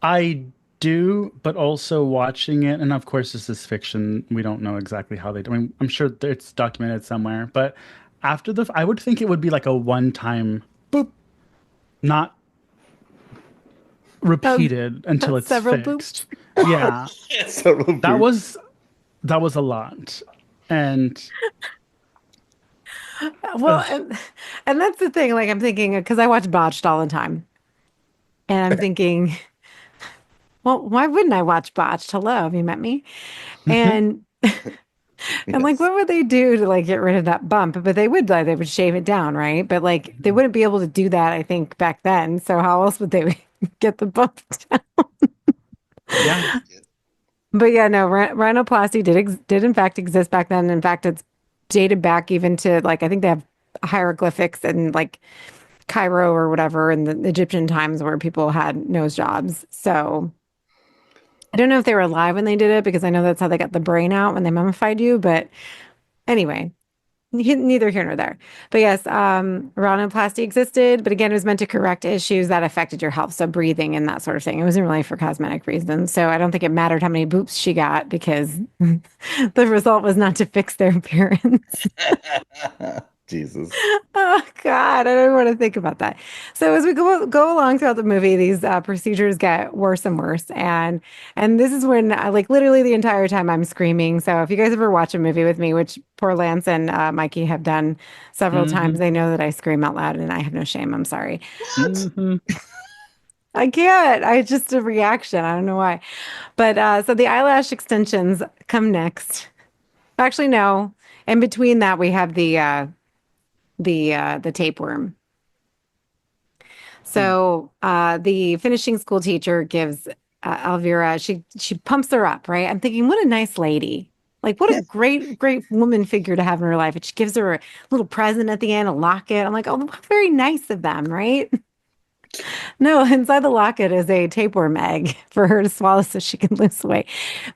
I do, but also watching it, and of course this is fiction. We don't know exactly how they do. I mean, I'm sure it's documented somewhere, but I would think it would be like a one-time boop, not Oh, repeated until that's it's several fixed. boops. Yeah, So that was that was a lot, and Well, ugh, and that's the thing. Like, I'm thinking, because I watch Botched all the time. And I'm thinking, well, why wouldn't I watch Botched? Hello, have you met me? And and like, yes. what would they do to like get rid of that bump? But they would shave it down, right? But like, they wouldn't be able to do that, I think, back then. So how else would they get the bump down? yeah. But yeah, no, rhinoplasty did in fact exist back then. In fact, it's dated back even to like I think they have hieroglyphics and like Cairo or whatever in the Egyptian times where people had nose jobs. So I don't know if they were alive when they did it because I know that's how they got the brain out when they mummified you. But anyway, neither here nor there. But yes, rhinoplasty existed, but again, it was meant to correct issues that affected your health, so breathing and that sort of thing. It wasn't really for cosmetic reasons. So I don't think it mattered how many boops she got because the result was not to fix their appearance. Jesus. Oh God, I don't want to think about that. So as we go along throughout the movie, these procedures get worse and worse, and this is when I like literally the entire time I'm screaming. So if you guys ever watch a movie with me, which poor Lance and Mikey have done several times, Hmm. they know that I scream out loud, and I have no shame. I'm sorry. What? Hmm. I can't. I just a reaction. I don't know why. But so the eyelash extensions come next. Actually, no. In between that, we have the tapeworm. So the finishing school teacher gives Elvira, she pumps her up, right? I'm thinking, what a nice lady. Like, what a Yeah. great woman figure to have in her life. And she gives her a little present at the end, a locket. I'm like, oh, very nice of them, right? No, inside the locket is a tapeworm egg for her to swallow so she can lose weight.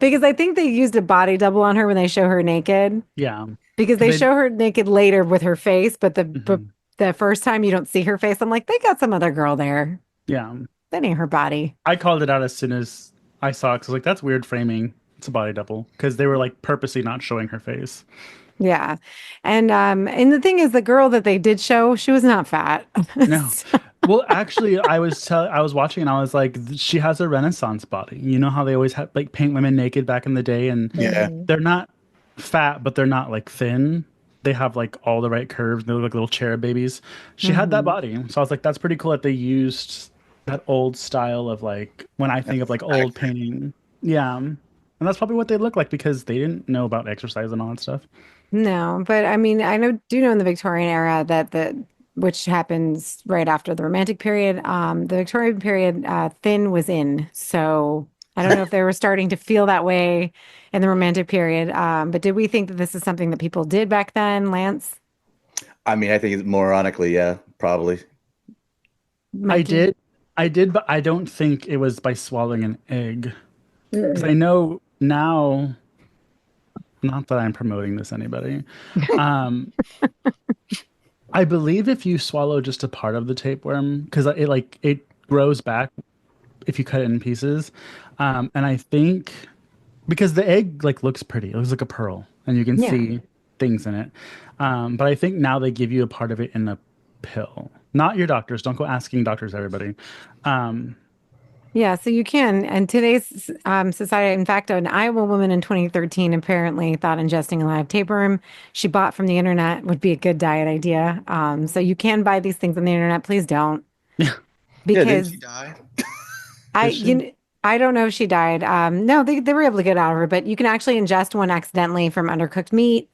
Because I think they used a body double on her when they show her naked. Yeah, Because because they they. show her naked later with her face, but Mhm. the first time you don't see her face, I'm like, they got some other girl there. Yeah, That ain't her body. I called it out as soon as I saw it because like that's weird framing. It's a body double because they were like purposely not showing her face. Yeah. And the thing is the girl that they did show, she was not fat. No. Well, actually, I was watching and I was like, she has a Renaissance body. You know how they always had like paint women naked back in the day, and Yeah. Mhm. they're not fat, but they're not like thin. They have like all the right curves. They look like little cherub babies. She had that Mhm. body, so I was like, that's pretty cool that they used that old style of like when I think of That's like old accurate. painting. Yeah, and that's probably what they look like because they didn't know about exercise and all that stuff. No, but I mean, do know in the Victorian era that which happens right after the Romantic period, the Victorian period, thin was in. So I don't know if they were starting to feel that way in the Romantic period. But did we think that this is something that people did back then, Lance? I mean, I think it's more ironically, yeah, probably. I Mikey. did. I did, but I don't think it was by swallowing an egg. Because I Mm. know now, not that I'm promoting this anybody. Um, I believe if you swallow just a part of the tapeworm, because it grows back if you cut it in pieces. And I think because the egg like looks pretty, it looks like a pearl, and you can Yeah. see things in it. But I think now they give you a part of it in a pill. Not your doctors. Don't go asking doctors, everybody. Um, Yeah, so you can. And today's society, in fact, an Iowa woman in 2013 apparently thought ingesting a live tapeworm she bought from the internet would be a good diet idea. So you can buy these things on the internet. Please don't, Yeah, didn't she because die? I did you she? kn- I don't know if she died. No, they were able to get out of her, but you can actually ingest one accidentally from undercooked meat.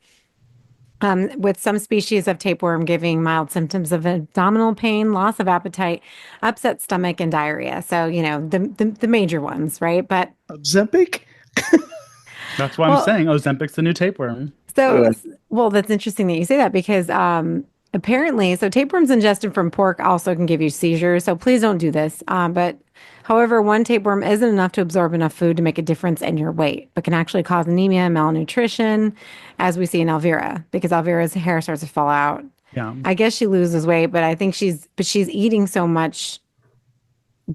With some species of tapeworm giving mild symptoms of abdominal pain, loss of appetite, upset stomach, and diarrhea. So, the major ones, right? But Ozempic? That's why I'm well, saying Ozempic's the new tapeworm. So, Uh, well, that's interesting that you say that because apparently, so tapeworms ingested from pork also can give you seizures. So please don't do this. But however, one tapeworm isn't enough to absorb enough food to make a difference in your weight, but can actually cause anemia and malnutrition, as we see in Elvira, because Elvira's hair starts to fall out. Yeah. I guess she loses weight, but I think she's eating so much,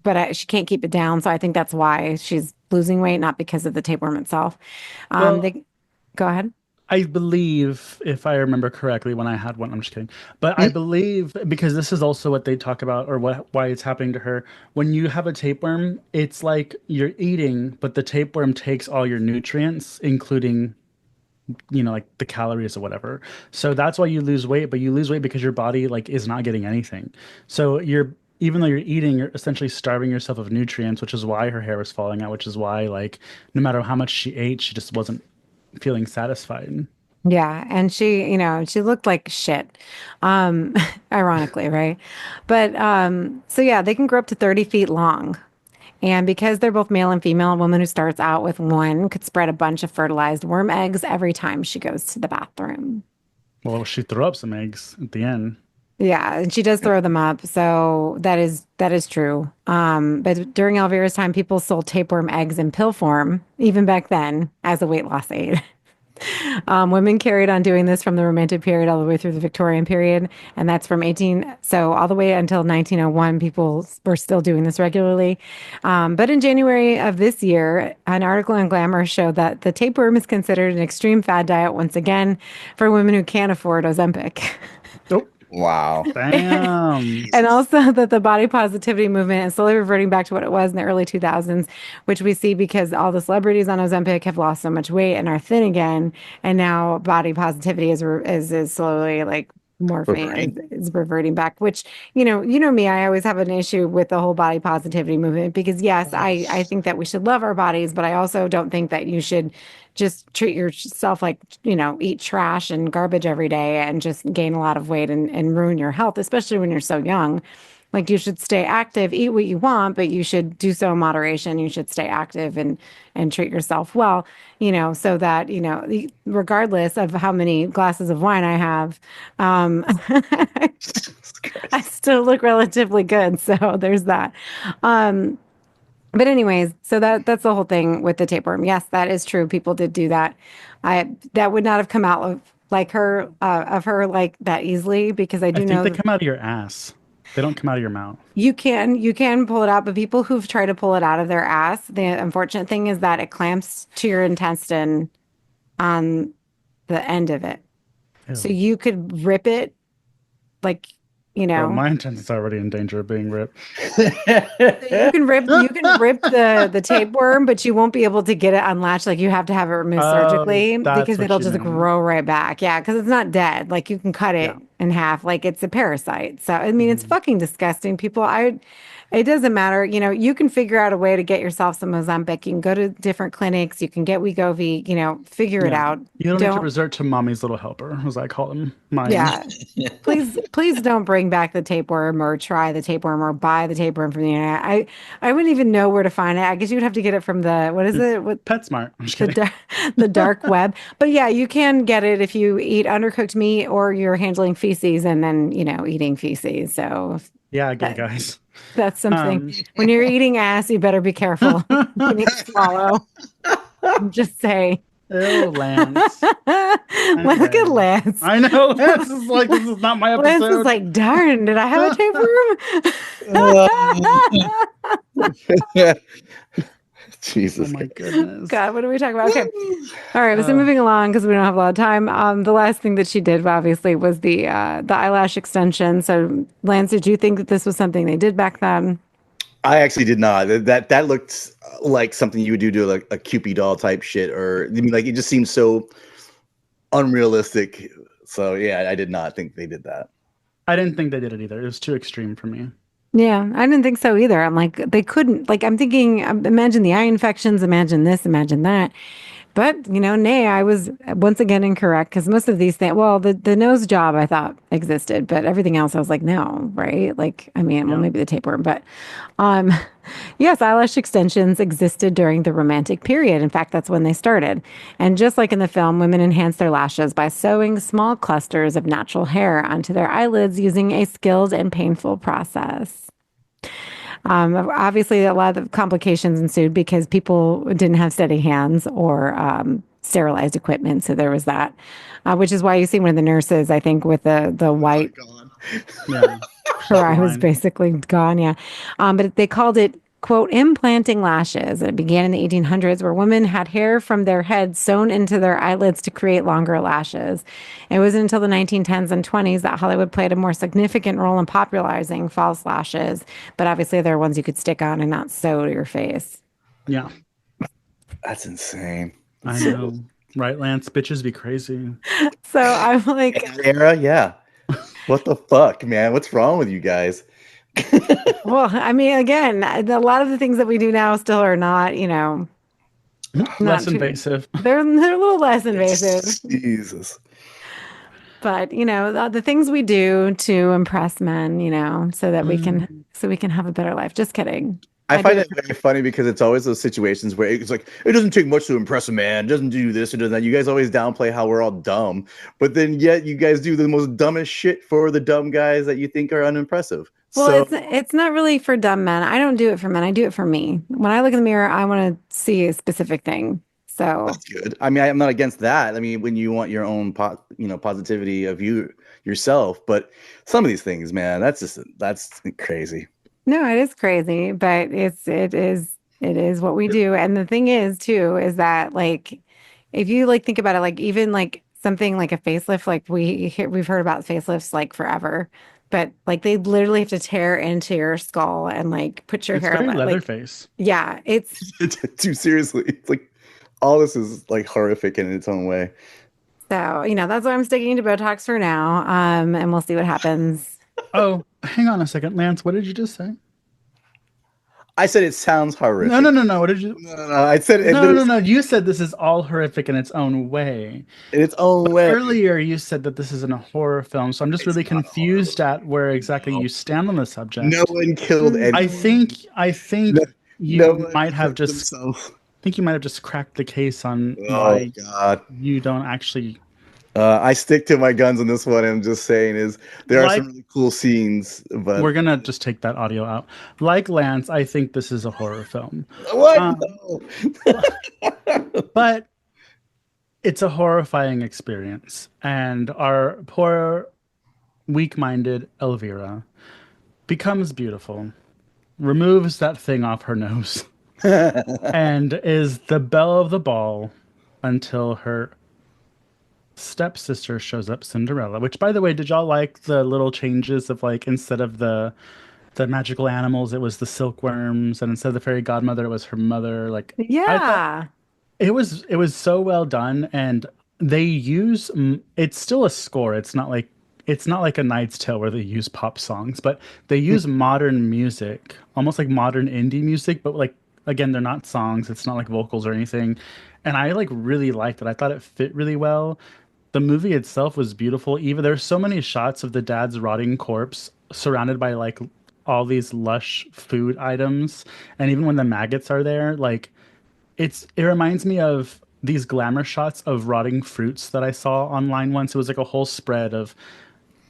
but she can't keep it down. So I think that's why she's losing weight, not because of the tapeworm itself. Well, They go ahead. I believe, if I remember correctly, when I had one, I'm just kidding. But I believe because this is also what they talk about, or why it's happening to her. When you have a tapeworm, it's like you're eating, but the tapeworm takes all your nutrients, including, like the calories or whatever. So that's why you lose weight, but you lose weight because your body like is not getting anything. So even though you're eating, you're essentially starving yourself of nutrients, which is why her hair was falling out, which is why like no matter how much she ate, she just wasn't feeling satisfied. Yeah, and she looked like shit. Um, ironically, right? But so yeah, they can grow up to 30 feet long. And because they're both male and female, a woman who starts out with one could spread a bunch of fertilized worm eggs every time she goes to the bathroom. Well, she threw up some eggs at the end. Yeah, and she does throw them up, so that is true. But during Elvira's time, people sold tapeworm eggs in pill form, even back then, as a weight loss aid. Women carried on doing this from the Romantic period all the way through the Victorian period, and that's from 18, so all the way until 1901, people were still doing this regularly. But in January of this year, an article in Glamour showed that the tapeworm is considered an extreme fad diet once again for women who can't afford Ozempic. Oh, wow. damn. And Jesus. also that the body positivity movement is slowly reverting back to what it was in the early 2000s, which we see because all the celebrities on Ozempic have lost so much weight and are thin again. And now body positivity is slowly like morphing, Reverting. is reverting back, which, you know me, I always have an issue with the whole body positivity movement because yes, I think that we should love our bodies, but I also don't think that you should just treat yourself like, eat trash and garbage every day and just gain a lot of weight and ruin your health, especially when you're so young. Like you should stay active, eat what you want, but you should do so in moderation. You should stay active and treat yourself well, so that, regardless of how many glasses of wine I have, um, Jesus I Christ. still look relatively good. So there's that. Um, but anyways, so that's the whole thing with the tapeworm. Yes, that is true. People did do that. That would not have come out of her like that easily because I I do think know they that come out of your ass. They don't come out of your mouth. you can pull it out, but people who've tried to pull it out of their ass, the unfortunate thing is that it clamps to your intestine on the end of it. So Ew. you could rip it like, you Bro, know, my intestine's already in danger of being ripped. you can rip the tapeworm, but you won't be able to get it unlatched. Like you have to have it removed Oh, surgically that's because what it'll you just mean. grow right back. Yeah, because it's not dead. Like you can cut Yeah. it in half. Like it's a parasite. So I mean, it's Mhm. fucking disgusting. It doesn't matter. You can figure out a way to get yourself some Ozempic. You can go to different clinics. You can get Wegovy. Figure it Yeah. out. You don't need to Don't. resort to mommy's little helper, as I call him. Mine. Yeah. Please don't bring back the tapeworm or try the tapeworm or buy the tapeworm from the internet. I wouldn't even know where to find it. I guess you'd have to get it from the what is it? What PetSmart. I'm just the kidding. the dark web. But yeah, you can get it if you eat undercooked meat or you're handling feces and then, eating feces. So Yeah, gay that, guys. that's something. Um, When you're eating ass, you better be careful when you swallow. Just say. Ew, Lance. Look at Anyway, Lance. I know Lance is like, this is not my Lance is episode. like, darn, did I have a tapeworm? Oh Jesus. my goodness. God, what are we talking about? Okay. All right. So moving along because we don't have a lot of time. The last thing that she did obviously was the eyelash extension. So Lance, did you think that this was something they did back then? I actually did not. That looked like something you would do to like a Cupid doll type shit, or I mean, like it just seems so unrealistic. So yeah, I did not think they did that. I didn't think they did it either. It was too extreme for me. Yeah, I didn't think so either. I'm like, they couldn't, like, I'm thinking, imagine the eye infections, imagine this, imagine that. But, nay, I was once again incorrect because most of these things, well, the nose job I thought existed, but everything else I was like, no, right? Like, I mean, well, Yeah. maybe the tapeworm, but um, yes, eyelash extensions existed during the Romantic period. In fact, that's when they started. And just like in the film, women enhanced their lashes by sewing small clusters of natural hair onto their eyelids using a skilled and painful process. Obviously, a lot of complications ensued because people didn't have steady hands or sterilized equipment. So there was that, which is why you see one of the nurses, I think, with the white, Yeah. her eye was Blind. basically gone. Yeah. But they called it, quote, implanting lashes. It began in the 1800s where women had hair from their heads sewn into their eyelids to create longer lashes. It wasn't until the 1910s and 20s that Hollywood played a more significant role in popularizing false lashes. But obviously, there are ones you could stick on and not sew to your face. Yeah, That's insane. I know. Right, Lance? Bitches be crazy. So I'm In like, that era, yeah. What the fuck, man? What's wrong with you guys? well, I mean, again, a lot of the things that we do now still are not, Less not too, invasive. they're a little less invasive. Jesus. But, the things we do to impress men, so that Mm. we can have a better life. Just kidding. I I do find it it very funny because it's always those situations where it's like it doesn't take much to impress a man. It doesn't do this or does that. You guys always downplay how we're all dumb, but then yet you guys do the most dumbest shit for the dumb guys that you think are unimpressive. Well, So it's not really for dumb men. I don't do it for men. I do it for me. When I look in the mirror, I want to see a specific thing. So, that's good. I mean, I'm not against that. I mean, when you want your own positivity of you yourself, but some of these things, man, that's crazy. no, it is crazy, but it is what we do. And the thing is too is that like if you like think about it, like even like something like a facelift, like we've heard about facelifts like forever, but like they literally have to tear into your skull and like put your It's hair very like Leatherface. yeah, it's Too seriously, it's like all this is like horrific in its own way. so, that's why I'm sticking to Botox for now. And we'll see what happens. Oh, hang on a second, Lance. What did you just say? I said it sounds No, no, horrific. no, no. What did you? No. I said it No, literally no, no. You said this is all horrific in its own way. in its own But way. earlier you said that this isn't a horror film, so I'm just It's really not a horror confused at where exactly film. you stand on the No subject. one killed anyone. I No, think no you one might have hurt just themselves. think you might have just cracked the case on Oh why God. you don't actually I stick to my guns on this one. I'm just saying is there are like. some really cool scenes, but We're gonna just take that audio out. Like Lance, I think this is a horror film. what? Um, but it's a horrifying experience, and our poor, weak-minded Elvira becomes beautiful, removes that thing off her nose, No. and is the belle of the ball until her stepsister shows up, Cinderella. Which, by the way, did y'all like the little changes of like instead of the magical animals, it was the silkworms, and instead of the fairy godmother, it was her mother. Like I thought Yeah. it was so well done, and they use it's still a score. It's not like a Knight's Tale where they use pop songs, but they use modern music, almost like modern indie music, but like again, they're not songs. It's not like vocals or anything. And I like really liked it. I thought it fit really well. The movie itself was beautiful. Even there's so many shots of the dad's rotting corpse surrounded by like all these lush food items, and even when the maggots are there, like it reminds me of these glamour shots of rotting fruits that I saw online once. It was like a whole spread of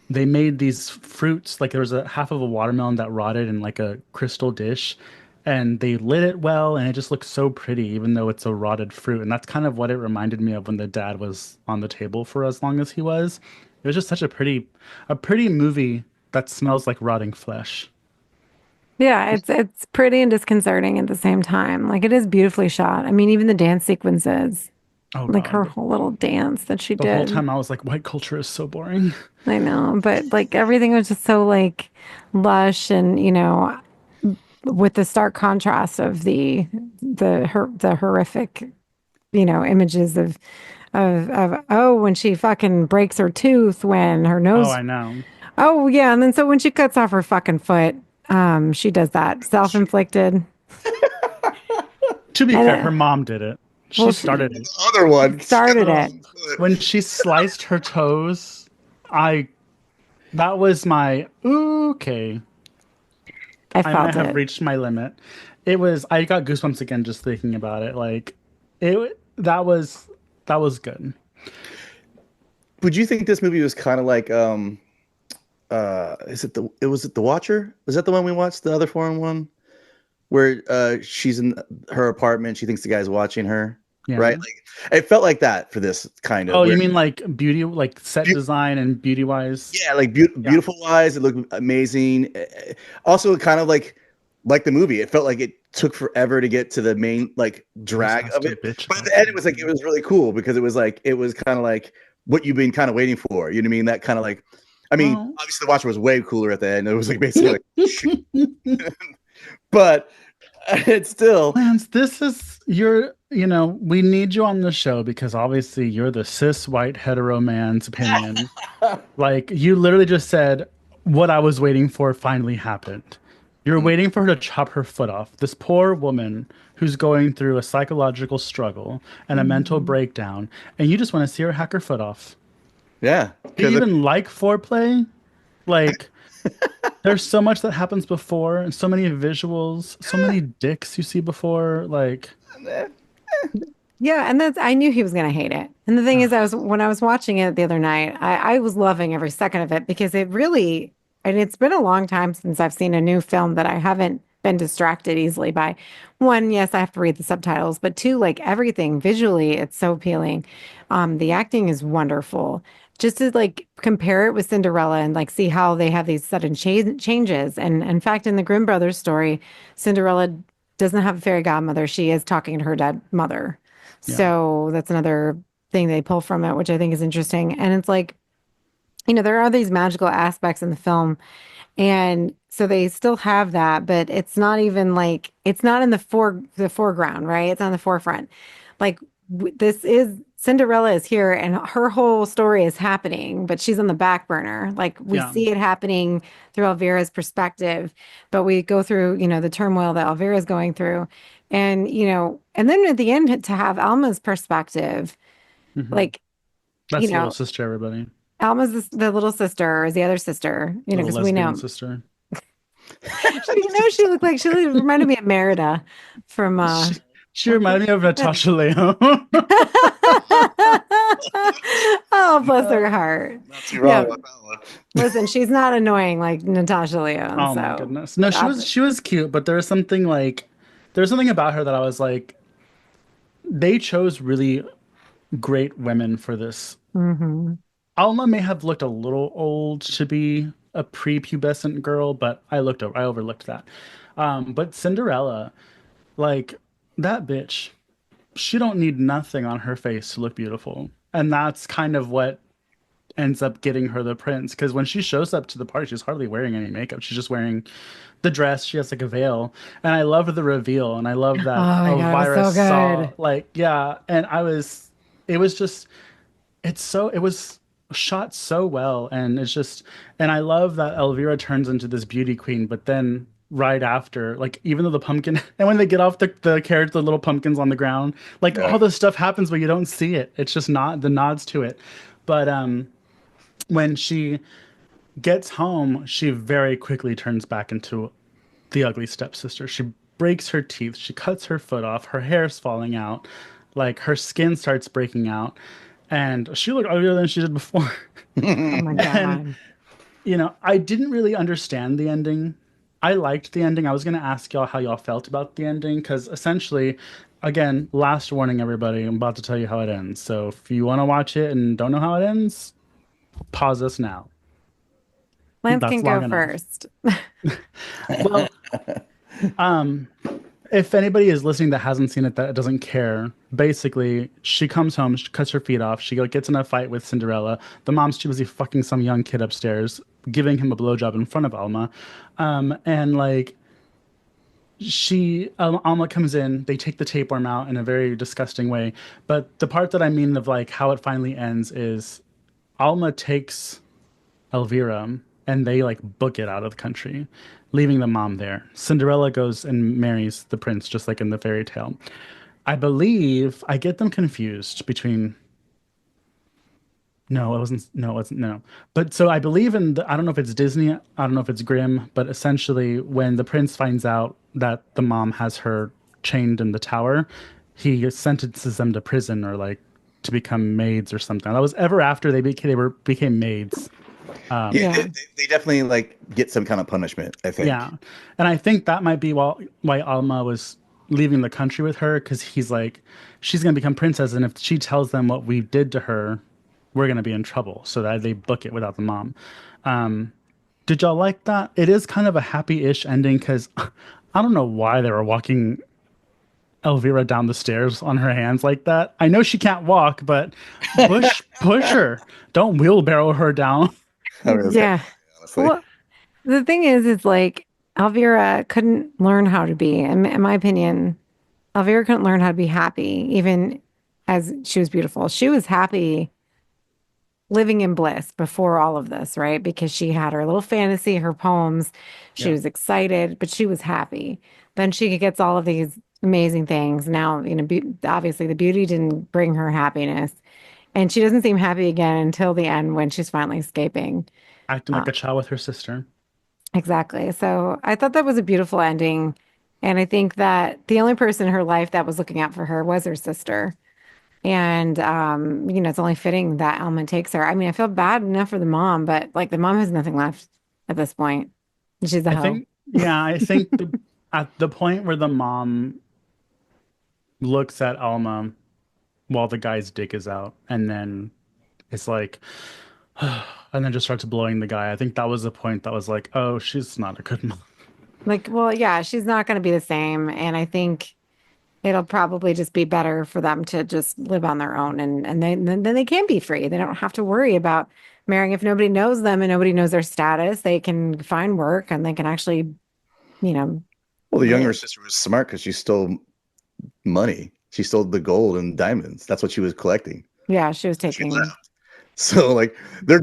they made these fruits, like there was a half of a watermelon that rotted in like a crystal dish, and they lit it well, and it just looked so pretty even though it's a rotted fruit. And that's kind of what it reminded me of when the dad was on the table for as long as he was. It was just such a pretty movie that smells like rotting flesh. Yeah, it's pretty and disconcerting at the same time. Like it is beautifully shot. I mean, even the dance sequences, Oh like her God. whole little dance that she The whole did. time I was like, white culture is so boring. I know, but like everything was just so like lush and, with the stark contrast of the horrific, images of oh, when she fucking breaks her tooth, when her Oh, nose. I know. Oh yeah, and then so when she cuts off her fucking foot, she does that self-inflicted. To be And fair, her mom did it. well, She started The it. other one started it. When she sliced her toes, I that was my okay. I I might felt have it. reached my limit. It was I got goosebumps again just thinking about it. Like it that was good. Would you think this movie was kind of like was it the Watcher? Was that the one we watched, the other foreign one? Where she's in her apartment, she thinks the guy's watching her, right? Yeah. Like it felt like that for this kind of Oh, you where mean like beauty, like set beau- design and beauty wise? yeah, like Yeah. beautiful wise, it looked amazing. Also kind of like the movie. It felt like it took forever to get to the main like I just drag of asked a it. bitch But at about the end it was like it something. was really cool because it was kind of like what you've been kind of waiting for. You know what I mean? That kind of like I mean, Well, obviously the Watcher was way cooler at the end. It was like basically like but it's still Lance, this is we need you on the show because obviously you're the cis white hetero man's opinion. Like you literally just said what I was waiting for finally happened. You're waiting for her to chop her foot off. This poor woman who's going through a psychological struggle and a mental Mhm. breakdown, and you just want to see her hack her foot off. yeah, Do you because even like foreplay? Like, there's so much that happens before, and so many visuals, so many dicks you see before. Like, Yeah, and I knew he was gonna hate it. And the thing is, when I was watching it the other night, I was loving every second of it because it really, and it's been a long time since I've seen a new film that I haven't been distracted easily by. One, yes, I have to read the subtitles, but two, like everything visually, it's so appealing. The acting is wonderful. Just to like compare it with Cinderella and like see how they have these sudden changes. And in fact, in the Grimm brothers story, Cinderella doesn't have a fairy godmother. She is talking to her dead mother. yeah. So that's another thing they pull from it, which I think is interesting. And it's like, there are these magical aspects in the film. And so they still have that, but it's not even like it's not in the foreground, right? It's on the forefront. Like this is Cinderella is here and her whole story is happening, but she's on the back burner. Like we Yeah. see it happening through Elvira's perspective, but we go through, the turmoil that Elvira is going through. And, and then at the end to have Alma's perspective, Hmm. like, you That's little know, sister, everybody. Alma's the little sister or is the other sister, Little because we lesbian know sister. she looked like she reminded me of Merida from She reminded me of Natasha Leone. oh, bless her not heart. too wrong Yeah, about that one. listen, she's not annoying like Natasha Leone, Oh my so goodness. No, that, she was cute, but there was something about her that I was like, they chose really great women for this. hmm. Alma may have looked a little old to be a prepubescent girl, but I overlooked that. But Cinderella, like that bitch, she don't need nothing on her face to look beautiful. And that's kind of what ends up getting her the prince. Because when she shows up to the party, she's hardly wearing any makeup. She's just wearing the dress. She has like a veil. And I love the reveal. And I love Oh that my God, it was Elvira so saw, good. like, yeah. And it was just, it was shot so well. And it's just, and I love that Elvira turns into this beauty queen, but then right after, like, even though the pumpkin, and when they get off the carriage, the little pumpkins on the ground, like, Yeah. all this stuff happens, but you don't see it. It's just not the nods to it. But, when she gets home, she very quickly turns back into the ugly stepsister. She breaks her teeth, she cuts her foot off, her hair's falling out, like her skin starts breaking out, and she looked uglier than she did before. Oh my And God. I didn't really understand the ending. I liked the ending. I was going to ask y'all how y'all felt about the ending because essentially, again, last warning, everybody, I'm about to tell you how it ends. So if you want to watch it and don't know how it ends, pause us now. Lance can That's go long enough. first. Well, um, if anybody is listening that hasn't seen it that doesn't care, basically she comes home, she cuts her feet off, gets in a fight with Cinderella. The mom's too busy fucking some young kid upstairs, giving him a blowjob in front of Alma, and like Alma comes in, they take the tapeworm out in a very disgusting way. But the part that I mean of like how it finally ends is Alma takes Elvira and they like book it out of the country, leaving the mom there. Cinderella goes and marries the prince, just like in the fairy tale. I believe I get them confused between. No, it wasn't. No, it wasn't. No. But so I believe I don't know if it's Disney, I don't know if it's Grimm, but essentially when the prince finds out that the mom has her chained in the tower, he sentences them to prison or like to become maids or something. That was ever after became maids. Yeah, Yeah. they definitely like get some kind of punishment, I Yeah. think. And I think that might be why Alma was leaving the country with her because he's like, she's going to become princess. And if she tells them what we did to her, we're going to be in trouble. So that they book it without the mom. Um, did y'all like that? It is kind of a happy-ish ending because I don't know why they were walking Elvira down the stairs on her hands like that. I know she can't walk, but push her. Don't wheelbarrow her down. I mean, it's kind Yeah. of honestly. Well, the thing is, it's like Elvira couldn't learn how to be. In my opinion, Elvira couldn't learn how to be happy, even as she was beautiful. She was happy living in bliss before all of this, right? Because she had her little fantasy, her poems. She Yeah. was excited, but she was happy. Then she gets all of these amazing things. Now, obviously the beauty didn't bring her happiness. And she doesn't seem happy again until the end when she's finally escaping. Acting Uh, like a child with her sister. exactly. So I thought that was a beautiful ending. And I think that the only person in her life that was looking out for her was her sister. And it's only fitting that Alma takes her. I mean, I feel bad enough for the mom, but like the mom has nothing left at this point. She's a I hoe. think, yeah, I think at the point where the mom looks at Alma while the guy's dick is out, and then it's like, and then just starts blowing the guy. I think that was the point that was like, oh, she's not a good mom. Like, well, yeah, she's not going to be the same. And I think it'll probably just be better for them to just live on their own and then they can be free. They don't have to worry about marrying. If nobody knows them and nobody knows their status, they can find work and they can actually, you know, Well, the younger live. sister was smart because she stole money. She stole the gold and diamonds. That's what she was collecting. Yeah, she was She taking. left. So like they're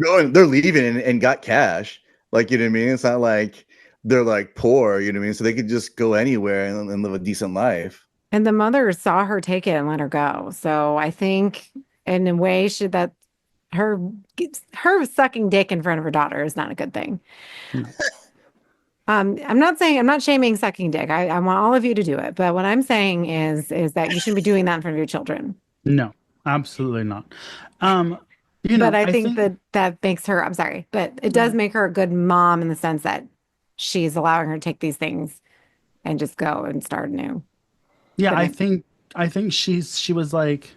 leaving and got cash. Like, you know what I mean? It's not like they're like poor, you know what I mean? So they could just go anywhere and live a decent life. And the mother saw her take it and let her go. So I think in a way should that her her sucking dick in front of her daughter is not a good thing. No, I'm not shaming sucking dick. I want all of you to do it. But what I'm saying is that you shouldn't be doing that in front of your children. no, absolutely not. Um, But I I think think, that that makes her, I'm sorry, but it does no, make her a good mom in the sense that she's allowing her to take these things and just go and start anew. yeah, But I think she was like,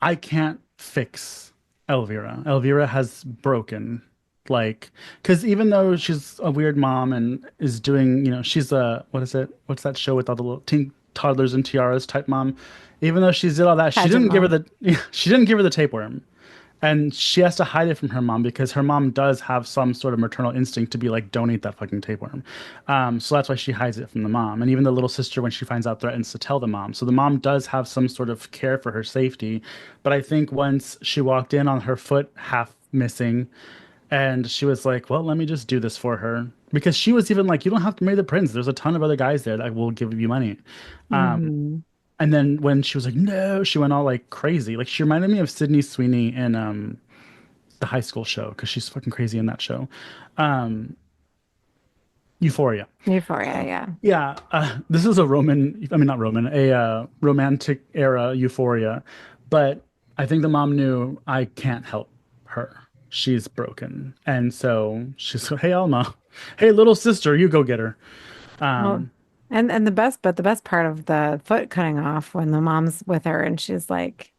I can't fix Elvira. Elvira has broken. Like, because even though she's a weird mom and is doing, she's a, what is it? What's that show with all the little teen toddlers and tiaras type mom? Even though she's did all that, she pageant didn't give her mom. the, she didn't give her the tapeworm. And she has to hide it from her mom because her mom does have some sort of maternal instinct to be like, don't eat that fucking tapeworm. So that's why she hides it from the mom. And even the little sister, when she finds out, threatens to tell the mom. So the mom does have some sort of care for her safety. But I think once she walked in on her foot half missing, and she was like, well, let me just do this for her. Because she was even like, you don't have to marry the prince. There's a ton of other guys there that will give you money. Hmm. And then when she was like, no, she went all like crazy. Like she reminded me of Sydney Sweeney in the high school show because she's fucking crazy in that show. Um, Euphoria. Euphoria, yeah. Yeah, this is a I mean, not Roman, a romantic era Euphoria. But I think the mom knew I can't help her. she's broken. And so she's, hey, Alma, hey, little sister, you go get her. Well, Um, and the best part of the foot cutting off when the mom's with her and she's like,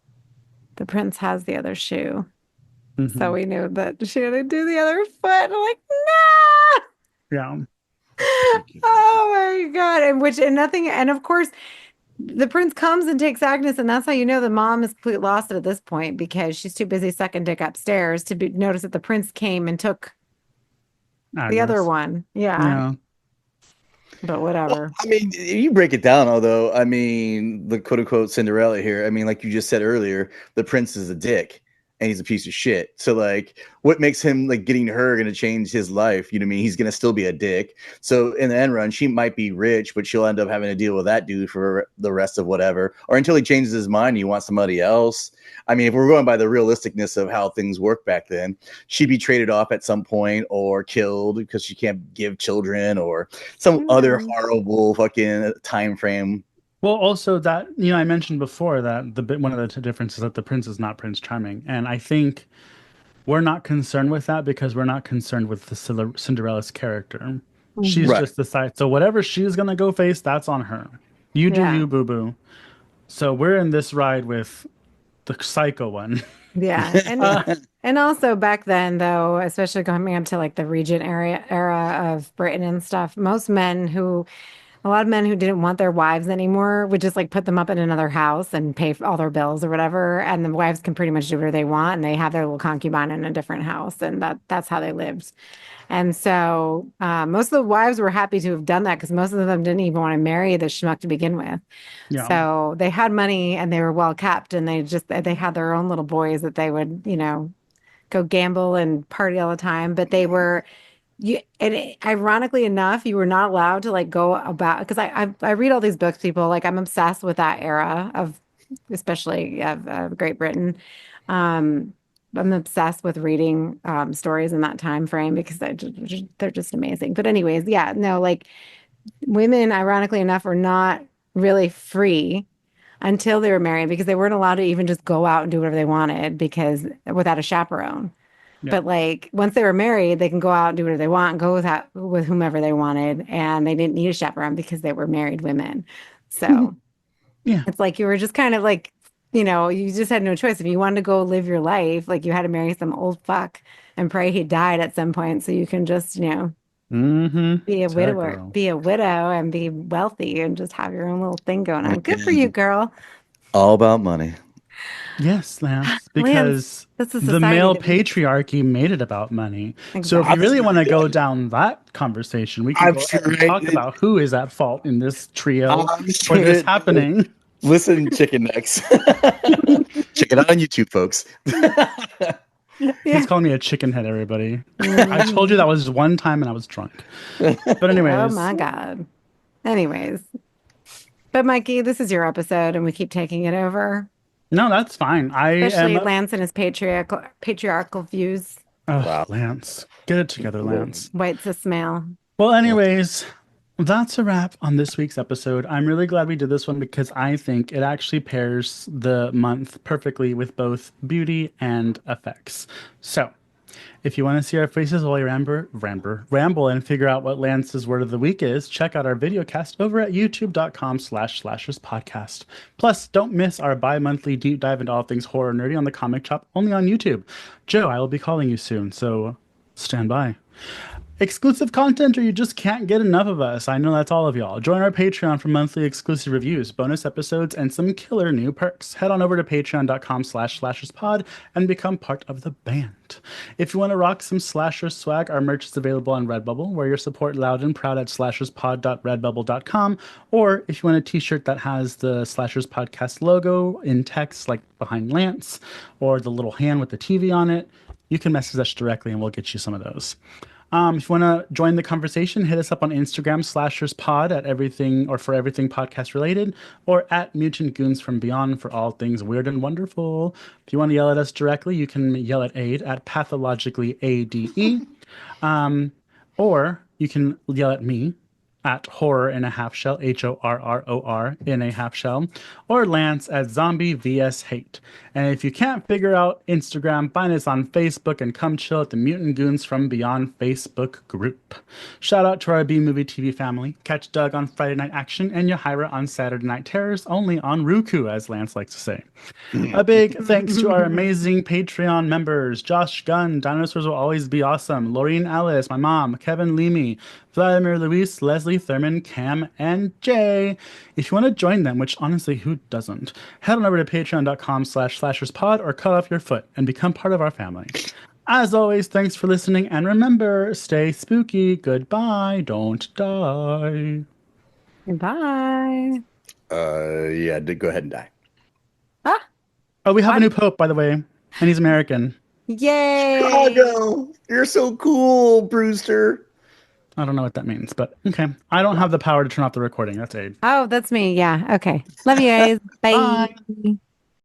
the prince has the other shoe. So mhm. we knew that she had to do the other foot. I'm like, no! Yeah. Oh my God. And nothing, and of course, the prince comes and takes Agnes, and that's how you know the mom is completely lost it at this point because she's too busy sucking dick upstairs to notice that the prince came and took the other Agnes. one. Yeah, Yeah. but Well, whatever. I mean, you break it down, although, I mean, the quote unquote Cinderella here, I mean, like you just said earlier, the prince is a dick and he's a piece of shit. So, like, what makes him like getting her going to change his life? You know what I mean? He's going to still be a dick. So, in the end run, she might be rich, but she'll end up having to deal with that dude for the rest of whatever, or until he changes his mind and you want somebody else. I mean, if we're going by the realisticness of how things work back then, she'd be traded off at some point or killed because she can't give children or some other No. horrible fucking time frame. Well, also that, I mentioned before that one of the differences is that the prince is not Prince Charming. And I think we're not concerned with that because we're not concerned with the Cinderella's character. She's Mhm. Right. just the side. So whatever she's going to go face, that's on her. You do Yeah. you, boo boo. So we're in this ride with the psycho one. Yeah. And Uh, and also back then though, especially coming up to like the Regent era of Britain and stuff, a lot of men who didn't want their wives anymore would just like put them up in another house and pay for all their bills or whatever. And the wives can pretty much do whatever they want and they have their little concubine in a different house. And that's how they lived. And so most of the wives were happy to have done that because most of them didn't even want to marry the schmuck to begin with. yeah. So they had money and they were well kept and they had their own little boys that they would, go gamble and party all the time. But they were ironically enough, you were not allowed to like go about because I read all these books, people like I'm obsessed with that era of especially of Great Britain. Um, I'm obsessed with reading stories in that time frame because they're just amazing. But anyways, yeah, no, like women, ironically enough, are not really free until they were married because they weren't allowed to even just go out and do whatever they wanted because without a chaperone. Yeah. But like once they were married, they can go out and do whatever they want and go with whomever they wanted, and they didn't need a chaperone because they were married women. So Yeah. it's like you were just kind of like, you just had no choice. If you wanted to go live your life, like you had to marry some old fuck and pray he died at some point so you can just, Mm-hmm. be a That widower, girl. be a widow and be wealthy and just have your own little thing going on. Good for you, And girl. all about money. Yes, Lance, Lance, because this is the society male that we patriarchy made it about money. So if you exactly. really want to go down that conversation, we can I'm go sure ahead and talk it, about who is at fault in this trio I'm for sure this it, happening. listen, chicken necks. Check it out on YouTube, folks. He's Yeah. calling me a chicken head, everybody. I told you Mhm. that was one time and I was drunk. But Oh anyways, my God. Anyways, but Mikey, this is your episode and we keep taking it over, no, that's fine. I am. especially Lance and his patriarchal views. Oh, Wow. Lance, get it together, Lance. White cis male. Well, anyways, that's a wrap on this week's episode. I'm really glad we did this one because I think it actually pairs the month perfectly with both beauty and effects. So, if you want to see our faces while we ramble and figure out what Lance's word of the week is, check out our video cast over at youtube.com/slashers podcast. Plus, don't miss our bi-monthly deep dive into all things horror nerdy on the Comic Chop only on YouTube. Joe, I will be calling you soon, so stand by. Exclusive content, or you just can't get enough of us. I know that's all of y'all. Join our Patreon for monthly exclusive reviews, bonus episodes, and some killer new perks. Head on over to patreon.com/slasherspod and become part of the band. If you want to rock some slasher swag, our merch is available on Redbubble. Wear your support loud and proud at slasherspod.redbubble.com. Or if you want a t-shirt that has the Slashers Podcast logo in text, like behind Lance, or the little hand with the TV on it, you can message us directly and we'll get you some of those. If you want to join the conversation, hit us up on Instagram, slasherspod at everything or for everything podcast related, or at Mutant Goons from Beyond for all things weird and wonderful. If you want to yell at us directly, you can yell at Aid at pathologically ADE, or you can yell at me at horror in a half shell, HORROR in a half shell, or Lance at zombie vs hate. And if you can't figure out Instagram, find us on Facebook and come chill at the Mutant Goons from Beyond Facebook group. Shout out to our B Movie TV family. Catch Doug on Friday Night Action and Yahira on Saturday Night Terrors, only on Roku, as Lance likes to say. A big thanks to our amazing Patreon members, Josh Gunn, Dinosaurs Will Always Be Awesome, Laureen Ellis, my mom, Kevin Leamy, Vladimir Luis, Leslie Thurman, Cam, and Jay. If you want to join them, which honestly, who doesn't, head on over to patreon.com/slasherspod or cut off your foot and become part of our family. As always, thanks for listening, and remember, stay spooky. Goodbye. Don't die. Goodbye. Yeah, go ahead and die. Ah, Oh, we have a new pope, by the way, and he's American. yay! Chicago, you're so cool, Brewster. I don't know what that means, but okay. I don't have the power to turn off the recording. That's Aid. Oh, that's me. Yeah. Okay. Love you guys. Bye. Bye.